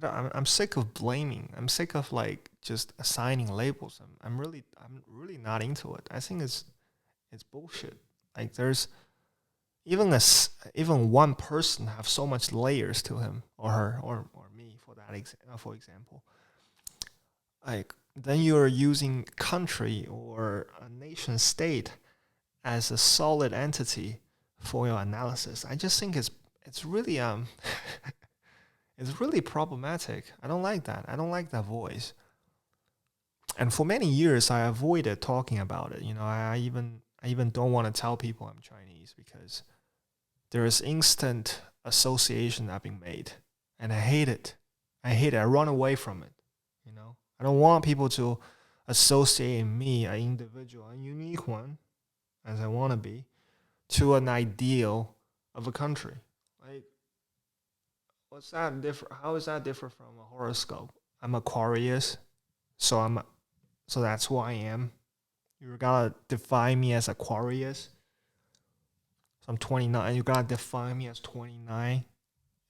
Speaker 1: I'm sick of blaming. I'm sick of like just assigning labels. I'm really not into it. I think it's bullshit. Like, there's even one person have so much layers to him or her or me for example. Like, then you're using country or a nation state as a solid entity for your analysis. I just think it's really it's really problematic. I don't like that. I don't like that voice. And for many years, I avoided talking about it. I even don't want to tell people I'm Chinese, because there is instant association that being made, and I hate it. I hate it. I run away from it. I don't want people to associate me, an individual, a unique one, as I want to be, to an ideal of a country. Like, what's that different? How is that different from a horoscope? I'm Aquarius, so that's who I am. You gotta define me as Aquarius. So I'm 29. You gotta define me as 29.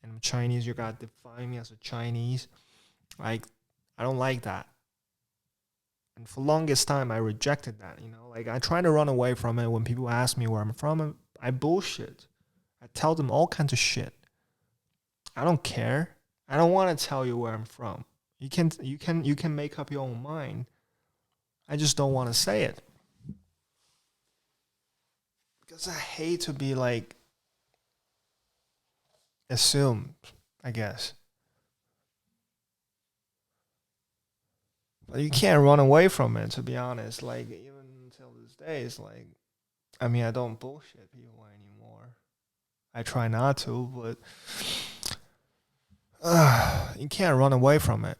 Speaker 1: And I'm Chinese. You gotta define me as a Chinese. Like, I don't like that. And for longest time, I rejected that. Like, I try to run away from it. When people ask me where I'm from, I bullshit. I tell them all kinds of shit. I don't care. I don't want to tell you where I'm from. You can make up your own mind. I just don't want to say it, because I hate to be like assumed, I guess. But you can't run away from it, to be honest. Like, even until this day, it's like, I mean, I don't bullshit people anymore. I try not to, but you can't run away from it.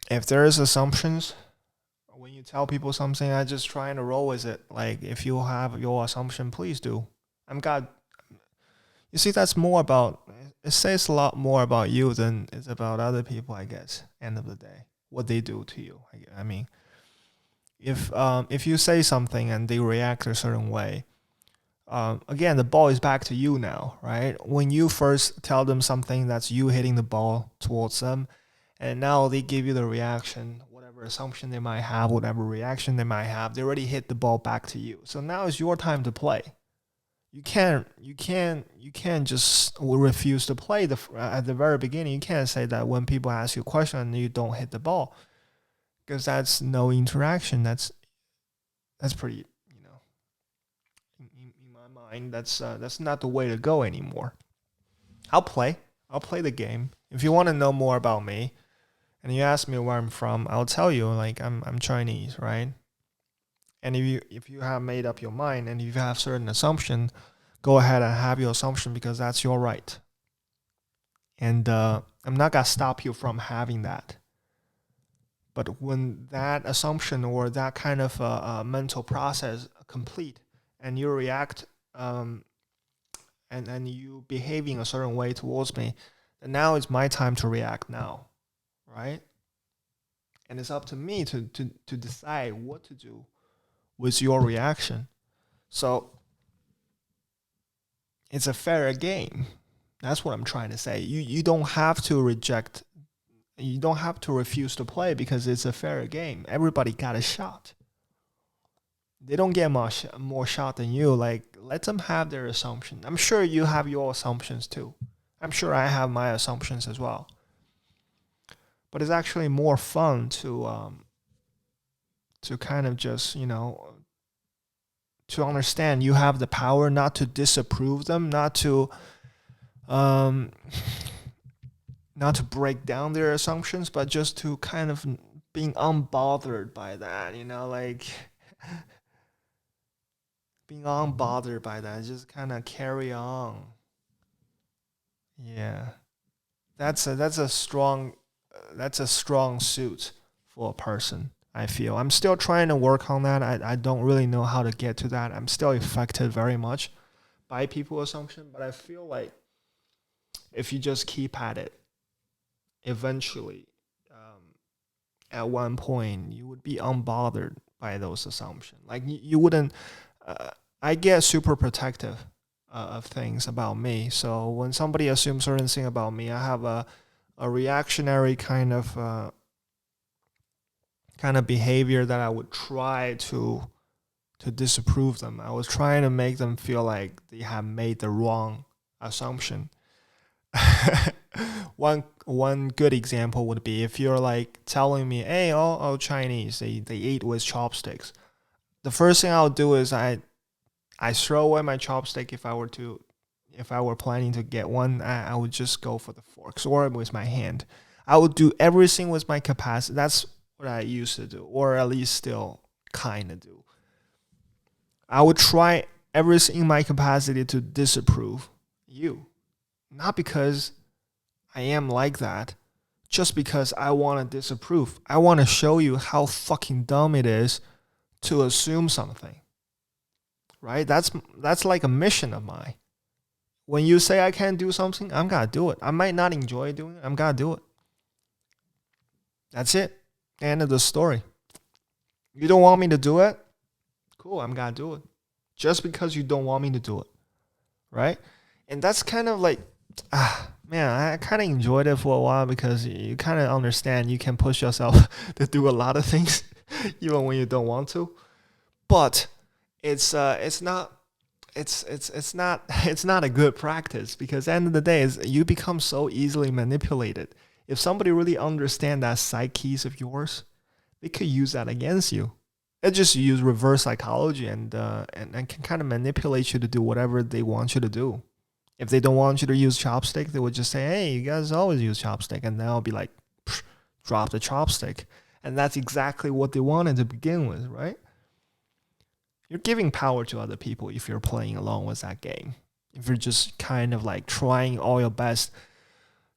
Speaker 1: if there is assumptions, when you tell people something, I just trying to roll with it. Like, if you have your assumption, please do. I'm God. You see, that's more about, it says a lot more about you than it's about other people, I guess, end of the day, what they do to you. I mean, if you say something and they react a certain way, again, the ball is back to you now, right? When you first tell them something, that's you hitting the ball towards them, and now they give you the reaction, whatever assumption they might have, whatever reaction they might have, they already hit the ball back to you. So now it's your time to play. You can't just refuse to play at the very beginning. You can't say that when people ask you a question and you don't hit the ball, because that's no interaction. That's pretty, in my mind, that's not the way to go anymore. I'll play the game. If you want to know more about me and you ask me where I'm from, I'll tell you, like, I'm Chinese, right? And if you have made up your mind and if you have certain assumption, go ahead and have your assumption, because that's your right. And I'm not gonna stop you from having that. But when that assumption or that kind of mental process complete, and you react, and you behaving a certain way towards me, then now it's my time to react now, right? And it's up to me to decide what to do with your reaction. So it's a fair game. That's what I'm trying to say. You don't have to reject. You don't have to refuse to play, because it's a fair game. Everybody got a shot. They don't get more shot than you. Like, let them have their assumption. I'm sure you have your assumptions too. I'm sure I have my assumptions as well. But it's actually more fun to kind of just, to understand you have the power not to disapprove them, not to break down their assumptions, but just to kind of being unbothered by that, like being unbothered by that, just kind of carry on. Yeah, that's a strong suit for a person. I feel I'm still trying to work on that. I don't really know how to get to that. I'm still affected very much by people assumption, but I feel like if you just keep at it, eventually, at one point, you would be unbothered by those assumptions. Like, you wouldn't. I get super protective of things about me. So when somebody assumes certain thing about me, I have a reactionary kind of behavior that I would try to disapprove them. I was trying to make them feel like they have made the wrong assumption. One good example would be if you're like telling me, hey, all Chinese, they eat with chopsticks. The first thing I'll do is I throw away my chopstick. If I were planning to get one, I would just go for the forks or with my hand. I would do everything with my capacity. That's what I used to do, or at least still kind of do. I would try everything in my capacity to disapprove you. Not because I am like that, just because I want to disapprove. I want to show you how fucking dumb it is to assume something. Right? That's like a mission of mine. When you say I can't do something, I'm gonna do it. I might not enjoy doing it. I'm gonna do it. That's it. End of the story. You don't want me to do it? Cool, I'm gonna do it. Just because you don't want me to do it. Right? And that's kind of like, man, I kind of enjoyed it for a while, because you kind of understand you can push yourself to do a lot of things even when you don't want to. But it's not it's not a good practice, because at the end of the day is you become so easily manipulated. If somebody really understand that psyches of yours, they could use that against you. They just use reverse psychology and can kind of manipulate you to do whatever they want you to do. If they don't want you to use chopstick, they would just say, hey, you guys always use chopstick. And they'll be like, drop the chopstick. And that's exactly what they wanted to begin with, right? You're giving power to other people if you're playing along with that game. If you're just kind of like trying all your best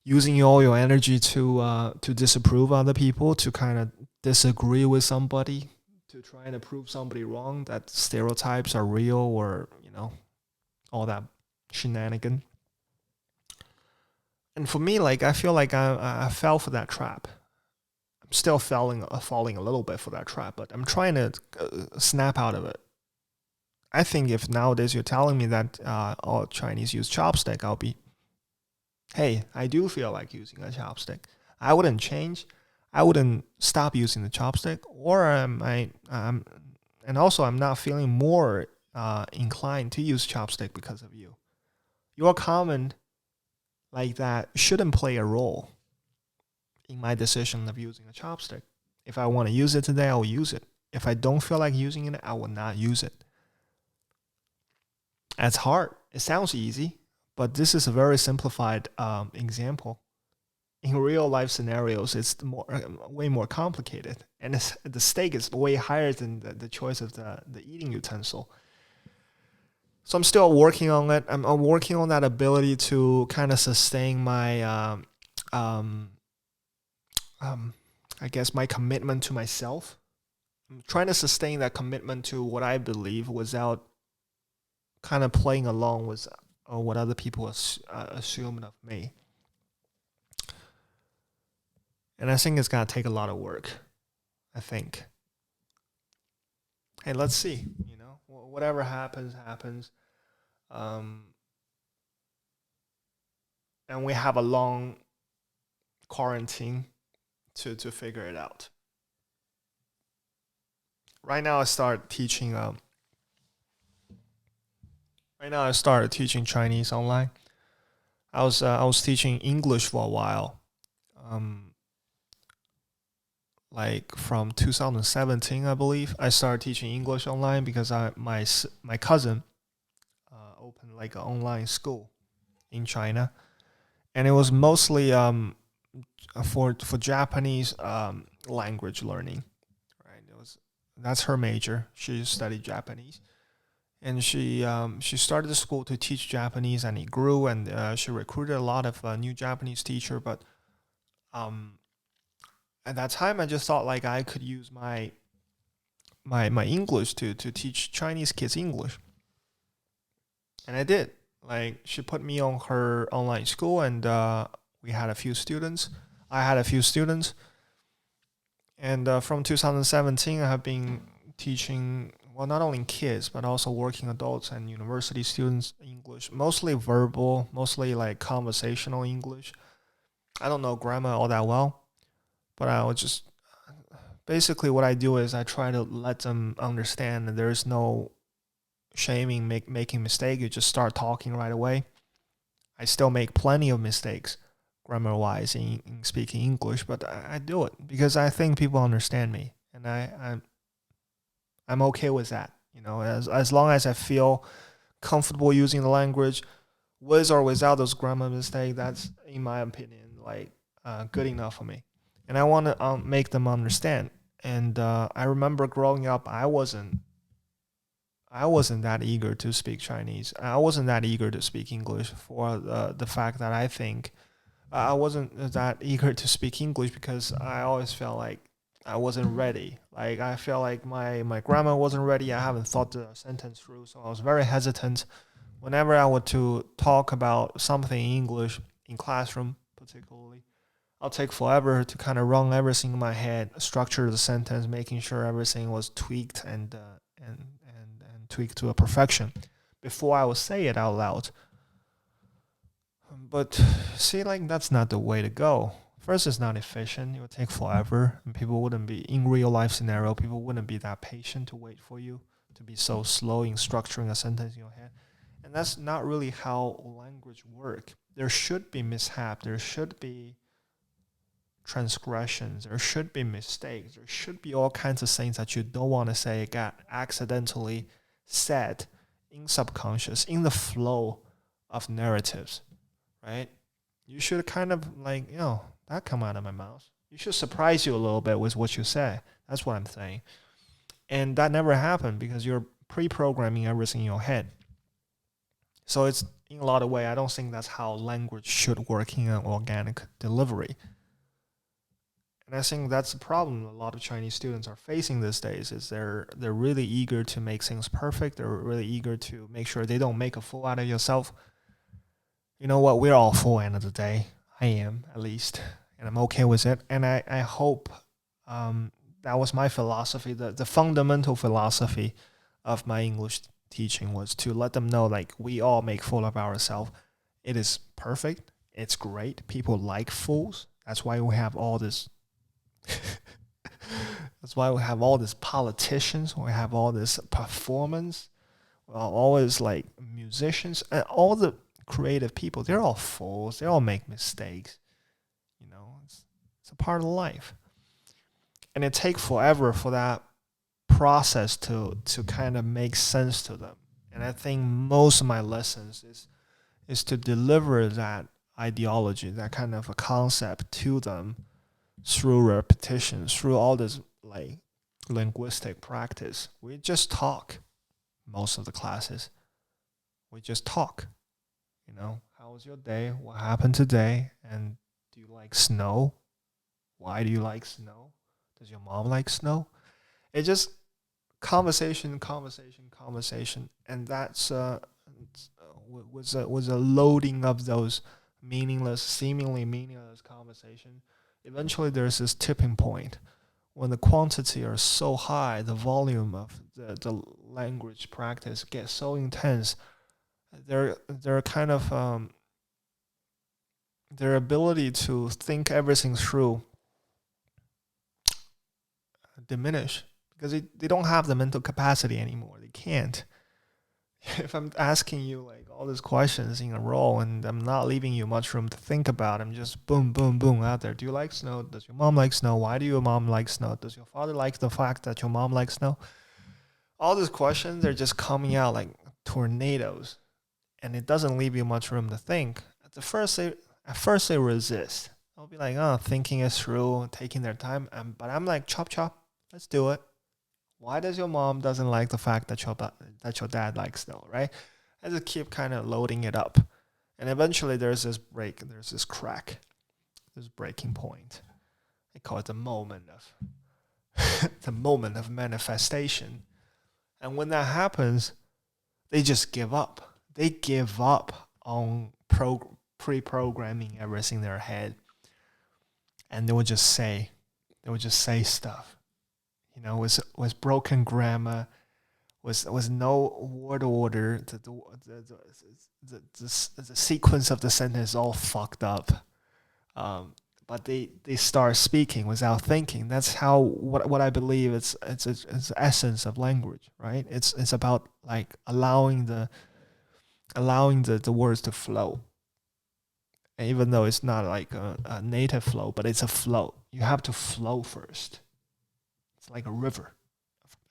Speaker 1: using all your energy to disapprove other people, to kind of disagree with somebody, to try and prove somebody wrong, that stereotypes are real, or all that shenanigan. And for me, like, I feel like I fell for that trap. I'm still falling a little bit for that trap, but I'm trying to snap out of it. I think if nowadays you're telling me that all Chinese use chopstick, I'll be, hey, I do feel like using a chopstick. I wouldn't change. I wouldn't stop using the chopstick, or and also I'm not feeling more inclined to use chopstick because of you. Your comment like that shouldn't play a role in my decision of using a chopstick. If I want to use it today, I will use it. If I don't feel like using it, I will not use it. It's hard. It sounds easy, but this is a very simplified example. In real life scenarios, it's way more complicated, and the stake is way higher than the choice of the eating utensil. So I'm still working on it. I'm working on that ability to kind of sustain my, I guess, my commitment to myself. I'm trying to sustain that commitment to what I believe without kind of playing along with what other people assume of me. And I think it's going to take a lot of work, I think. Hey, let's see. Whatever happens, happens. And we have a long quarantine to figure it out. Right now, I started teaching Chinese online. I was teaching English for a while. Like from 2017, I believe, I started teaching English online because my cousin opened like an online school in China, and it was mostly for Japanese language learning. Right, that's her major. She studied Japanese, and she started the school to teach Japanese, and it grew, and she recruited a lot of new Japanese teacher, but at that time, I just thought like I could use my English to teach Chinese kids English, and I did. Like, she put me on her online school, and we had a few students. I had a few students, and from 2017, I have been teaching, well, not only kids but also working adults and university students English, mostly verbal, mostly like conversational English. I don't know grammar all that well. But I would just, basically what I do is I try to let them understand that there is no shaming making mistake. You just start talking right away. I still make plenty of mistakes grammar-wise in speaking English, but I do it because I think people understand me, and I'm okay with that. As long as I feel comfortable using the language, with or without those grammar mistakes, that's, in my opinion, like good enough for me. And I want to make them understand. And I remember growing up, I wasn't that eager to speak Chinese. I wasn't that eager to speak English for the fact that I think I wasn't that eager to speak English because I always felt like I wasn't ready. Like, I felt like my grammar wasn't ready. I haven't thought the sentence through, so I was very hesitant whenever I were to talk about something in English in classroom, particularly. I'll take forever to kind of run everything in my head, structure the sentence, making sure everything was tweaked and tweaked to a perfection before I would say it out loud. But see, like, that's not the way to go. First, it's not efficient. It would take forever, and people wouldn't be, in real life scenario, people wouldn't be that patient to wait for you, to be so slow in structuring a sentence in your head. And that's not really how language work. There should be mishap. There should be transgressions, there should be mistakes, there should be all kinds of things that you don't want to say got accidentally said in subconscious, in the flow of narratives, right? You should kind of like, that come out of my mouth. You should surprise you a little bit with what you say. That's what I'm saying. And that never happened because you're pre-programming everything in your head. So it's in a lot of way, I don't think that's how language should work in an organic delivery. And I think that's the problem a lot of Chinese students are facing these days is they're really eager to make things perfect. They're really eager to make sure they don't make a fool out of yourself. You know what? We're all full end of the day. I am, at least. And I'm okay with it. And I hope that was my philosophy. The fundamental philosophy of my English teaching was to let them know, like, we all make fool of ourselves. It is perfect. It's great. People like fools. That's why we have all this. That's why we have all these politicians. We have all this performance. Well, always like musicians and all the creative people. They're all fools. They all make mistakes. You know, it's a part of life, and it takes forever for that process to kind of make sense to them. And I think most of my lessons is to deliver that ideology, that kind of a concept to them through repetition, through all this like linguistic practice. We just talk most of the classes. We just talk. You know, how was your day? What happened today? And do you like snow? Why do you like snow? Does your mom like snow? It just conversation, and that's was a loading of those seemingly meaningless conversation. Eventually, there's this tipping point when the quantity are so high, the volume of the language practice gets so intense. They're kind of their ability to think everything through diminish because they don't have the mental capacity anymore. They can't. If I'm asking you like all these questions in a row and I'm not leaving you much room to think about, I'm just boom, boom, boom out there. Do you like snow? Does your mom like snow? Why do your mom like snow? Does your father like the fact that your mom likes snow? All these questions are just coming out like tornadoes, and it doesn't leave you much room to think. At first they resist. I'll be like, thinking it through, taking their time. But I'm like, chop, chop, let's do it. Why does your mom doesn't like the fact that your dad likes snow, right? I just keep kind of loading it up. And eventually there's this crack, this breaking point. I call it the moment of manifestation. And when that happens, they just give up. They give up on pre-programming everything in their head. And they would just say stuff. You know, was broken grammar, was no word order. The sequence of the sentence is all fucked up. But they start speaking without thinking. That's how what I believe it's the essence of language, right? It's about like allowing the words to flow. And even though it's not like a native flow, but it's a flow. You have to flow first. It's like a river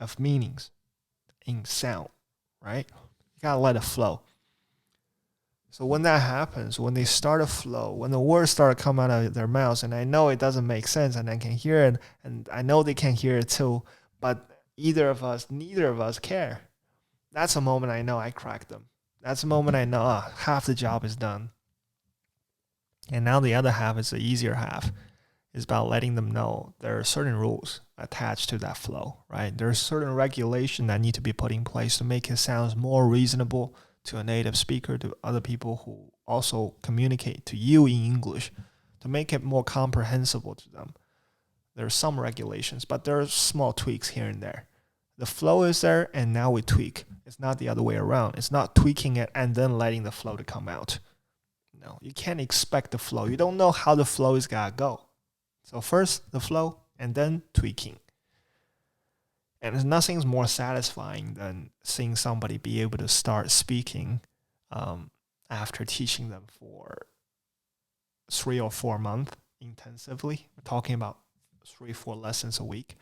Speaker 1: of meanings in sound, right? You gotta let it flow. So when that happens, when they start to flow, when the words start to come out of their mouths, and I know it doesn't make sense, and I can hear it, and I know they can hear it too, but neither of us care. That's a moment I know I cracked them. That's a moment I know half the job is done. And now the other half is the easier half. Is about letting them know there are certain rules attached to that flow, right? There's certain regulation that need to be put in place to make it sound more reasonable to a native speaker, to other people who also communicate to you in English, to make it more comprehensible to them. There are some regulations, but there are small tweaks here and there. The flow is there, and now we tweak. It's not the other way around. It's not tweaking it and then letting the flow to come out. No, you can't expect the flow. You don't know how the flow is gonna go. So first the flow and then tweaking. And nothing's more satisfying than seeing somebody be able to start speaking after teaching them for 3 or 4 months intensively. We're talking about 3-4 lessons a week.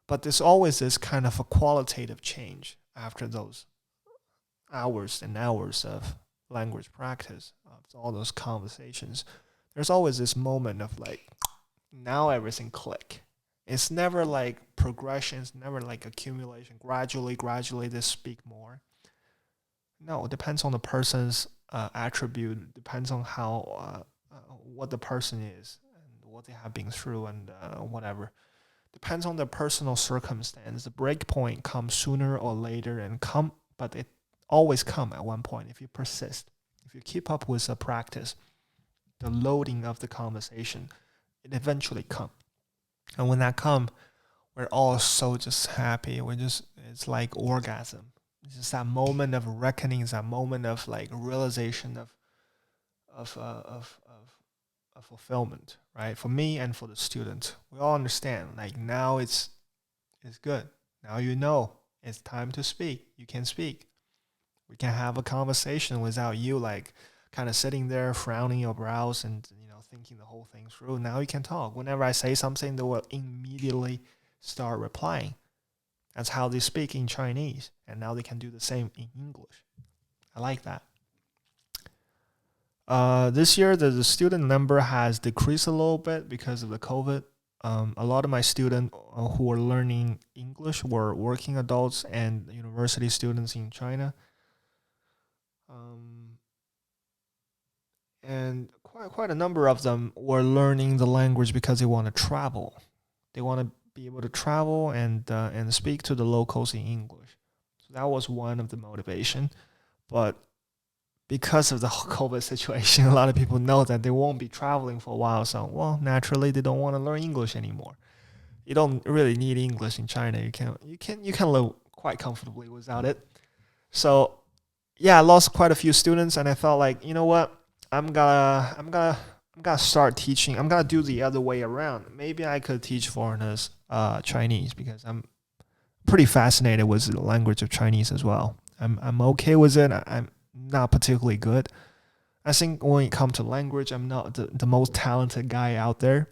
Speaker 1: But there's always this kind of a qualitative change after those hours and hours of language practice, of all those conversations. There's always this moment of like, now everything click. It's never like progression. It's never like accumulation. Gradually, they speak more. No, it depends on the person's attribute. Depends on how what the person is and what they have been through and whatever. Depends on the personal circumstance. The break point comes sooner or later and come, but it always come at one point if you persist. If you keep up with the practice, the loading of the conversation, it eventually come. And when that come, we're all so just happy. It's like orgasm. It's just that moment of reckoning, it's that moment of like realization of, uh, of, of, of fulfillment, right? For me and for the student, we all understand like now it's good. Now you know it's time to speak. You can speak. We can have a conversation without you like kind of sitting there frowning your brows and thinking the whole thing through. Now you can talk. Whenever I say something, they will immediately start replying. That's how they speak in Chinese, and now they can do the same in English. I like that. This year, the student number has decreased a little bit because of the COVID. A lot of my students who were learning English were working adults and university students in China. Um, and quite a number of them were learning the language because they want to travel. They want to be able to travel and speak to the locals in English. So that was one of the motivation. But because of the whole COVID situation, a lot of people know that they won't be traveling for a while. So, well, naturally, they don't want to learn English anymore. You don't really need English in China. You can live quite comfortably without it. So, yeah, I lost quite a few students, and I felt like, you know what, I'm gonna start teaching. I'm gonna do the other way around. Maybe I could teach foreigners Chinese because I'm pretty fascinated with the language of Chinese as well. I'm okay with it. I'm not particularly good. I think when it comes to language, I'm not the most talented guy out there.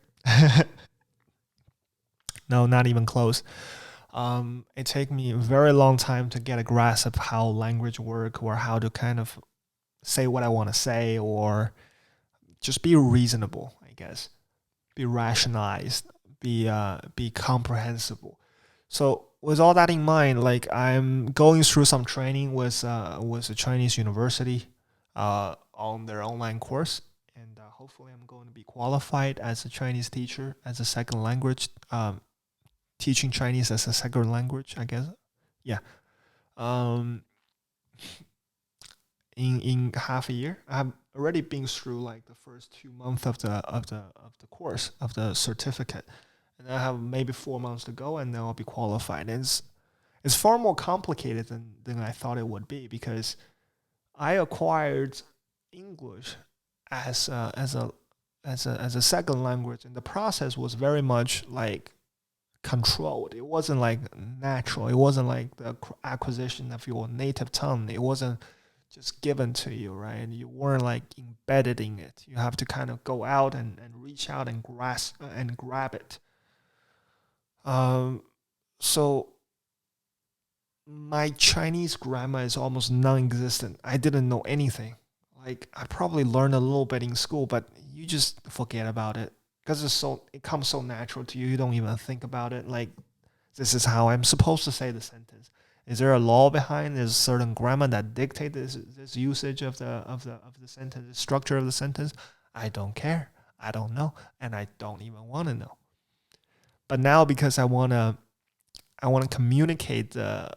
Speaker 1: No, not even close. It take me a very long time to get a grasp of how language work or how to kind of say what I want to say or just be reasonable, I guess. Be rationalized, be comprehensible. So with all that in mind, like I'm going through some training with a Chinese university on their online course, and hopefully I'm going to be qualified as a Chinese teacher as a second language, teaching Chinese as a second language, I guess. Yeah. Um, in half a year, I've already been through like the first 2 months of the course of the certificate, and I have maybe 4 months to go, and then I'll be qualified. And it's far more complicated than I thought it would be because I acquired English as a second language, and the process was very much like controlled. It wasn't like natural. It wasn't like the acquisition of your native tongue. It wasn't just given to you, right? And you weren't like embedded in it. You have to kind of go out and reach out and grasp and grab it. Um, so my Chinese grammar is almost non-existent. I didn't know anything. Like I probably learned a little bit in school, but you just forget about it because it comes so natural to you. You don't even think about it. Like this is how I'm supposed to say the sentence. Is there a law behind? There's certain grammar that dictate this usage of the sentence, the structure of the sentence. I don't care. I don't know, and I don't even want to know. But now because I want to communicate the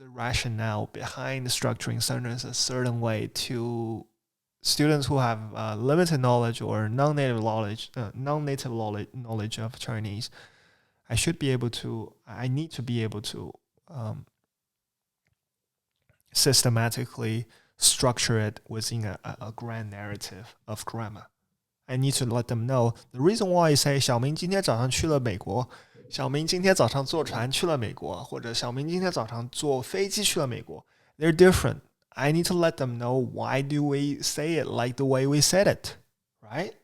Speaker 1: rationale behind the structuring sentences a certain way to students who have limited knowledge or non-native knowledge of Chinese. I need to be able to um, systematically structure it within a grand narrative of grammar. I need to let them know the reason why I say 小明今天早上去了美国，小明今天早上坐船去了美国，或者小明今天早上坐飞机去了美国. They're different. I need to let them know why do we say it like the way we said it, right?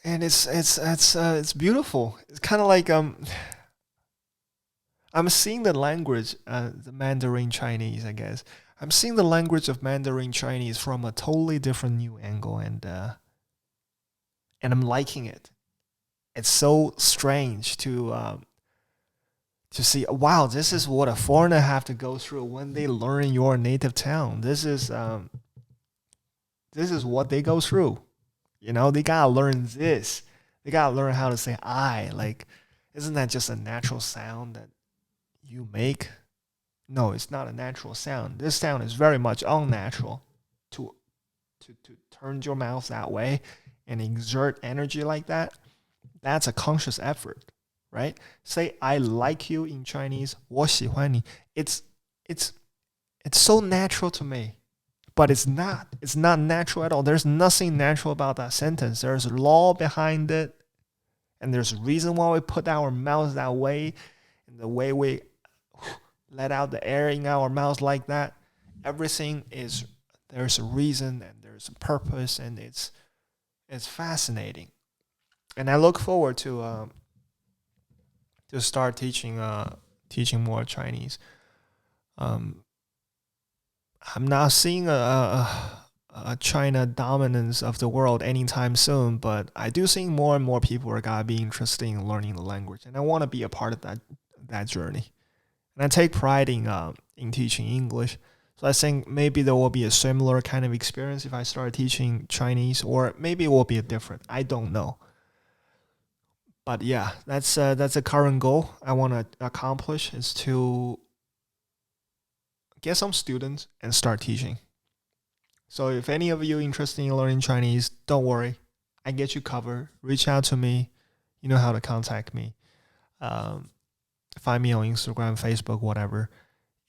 Speaker 1: And it's beautiful. It's kind of like I'm seeing the language, the Mandarin Chinese, I guess. I'm seeing the language of Mandarin Chinese from a totally different new angle, and I'm liking it. It's so strange to see, wow, this is what a foreigner have to go through when they learn your native tongue. This is what they go through. They gotta learn this. They gotta learn how to say I. Like, isn't that just a natural sound that you make? No, it's not a natural sound. This sound is very much unnatural. To turn your mouth that way and exert energy like that, that's a conscious effort, right? Say I like you in Chinese, 我喜欢你. It's so natural to me. But it's not. It's not natural at all. There's nothing natural about that sentence. There's law behind it. And there's a reason why we put our mouths that way. And the way we let out the air in our mouths like that. Everything is, there's a reason and there's a purpose. And it's fascinating. And I look forward to start teaching more Chinese. I'm not seeing a China dominance of the world anytime soon, but I do think more and more people are gonna be interested in learning the language, and I want to be a part of that journey. And I take pride in teaching English, so I think maybe there will be a similar kind of experience if I start teaching Chinese, or maybe it will be a different. I don't know. But yeah, that's a current goal I want to accomplish, is to get some students and start teaching. So if any of you interested in learning Chinese, don't worry. I get you covered. Reach out to me. You know how to contact me. Find me on Instagram, Facebook, whatever.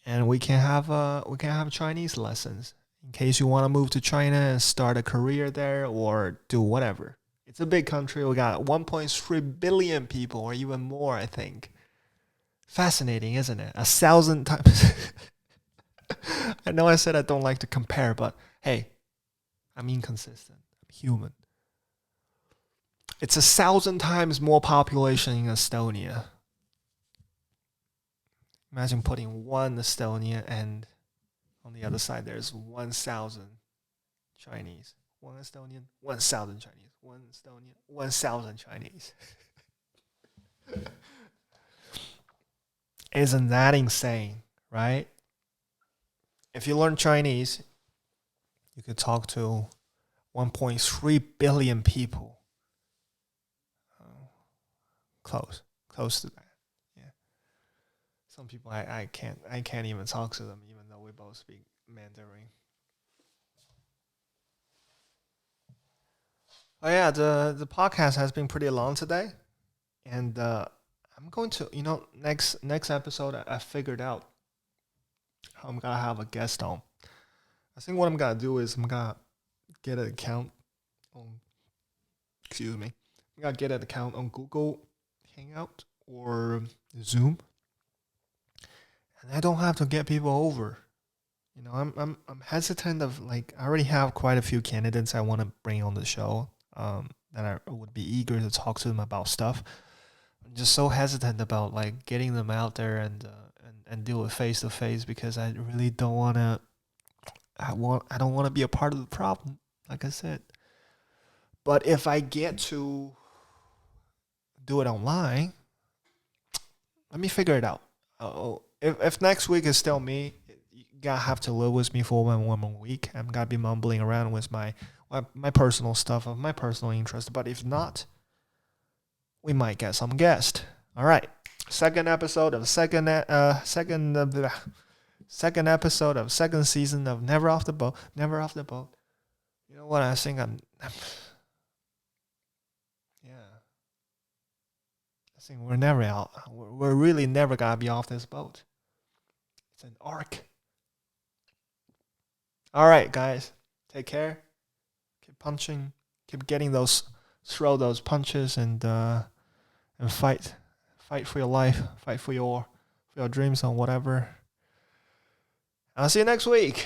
Speaker 1: And we can have Chinese lessons in case you want to move to China and start a career there or do whatever. It's a big country. We got 1.3 billion people, or even more, I think. Fascinating, isn't it? 1,000 times. I know I said I don't like to compare, but hey, I'm inconsistent. I'm human. It's 1,000 times more population in Estonia. Imagine putting one Estonia and on the other side there's 1,000 Chinese. One Estonian, 1,000 Chinese. One Estonian, 1,000 Chinese. Isn't that insane, right? If you learn Chinese, you could talk to 1.3 billion people. Close to that. Yeah. Some people I can't even talk to them, even though we both speak Mandarin. Oh yeah, the podcast has been pretty long today, and I'm going to next episode I figured out how I'm gonna have a guest on. I think what I'm gonna do is I'm gonna get an account on. Excuse me. I'm gonna get an account on Google Hangout or Zoom, and I don't have to get people over. I'm hesitant of, like, I already have quite a few candidates I want to bring on the show. That I would be eager to talk to them about stuff. I'm just so hesitant about, like, getting them out there and do it face to face, because I really don't want to. I don't want to be a part of the problem, like I said. But if I get to do it online, let me figure it out. If next week is still me, you gotta have to live with me for one more week. I'm gonna be mumbling around with my personal stuff of my personal interest. But if not, we might get some guest. All right, second episode of second episode of second season of Never Off the Boat. Never Off the Boat. You know what? I think I'm yeah. I think we're never out. We're really never gonna be off this boat. It's an arc. All right, guys. Take care. Keep punching. Keep getting throw those punches and fight for your life. Fight for your dreams and whatever. I'll see you next week.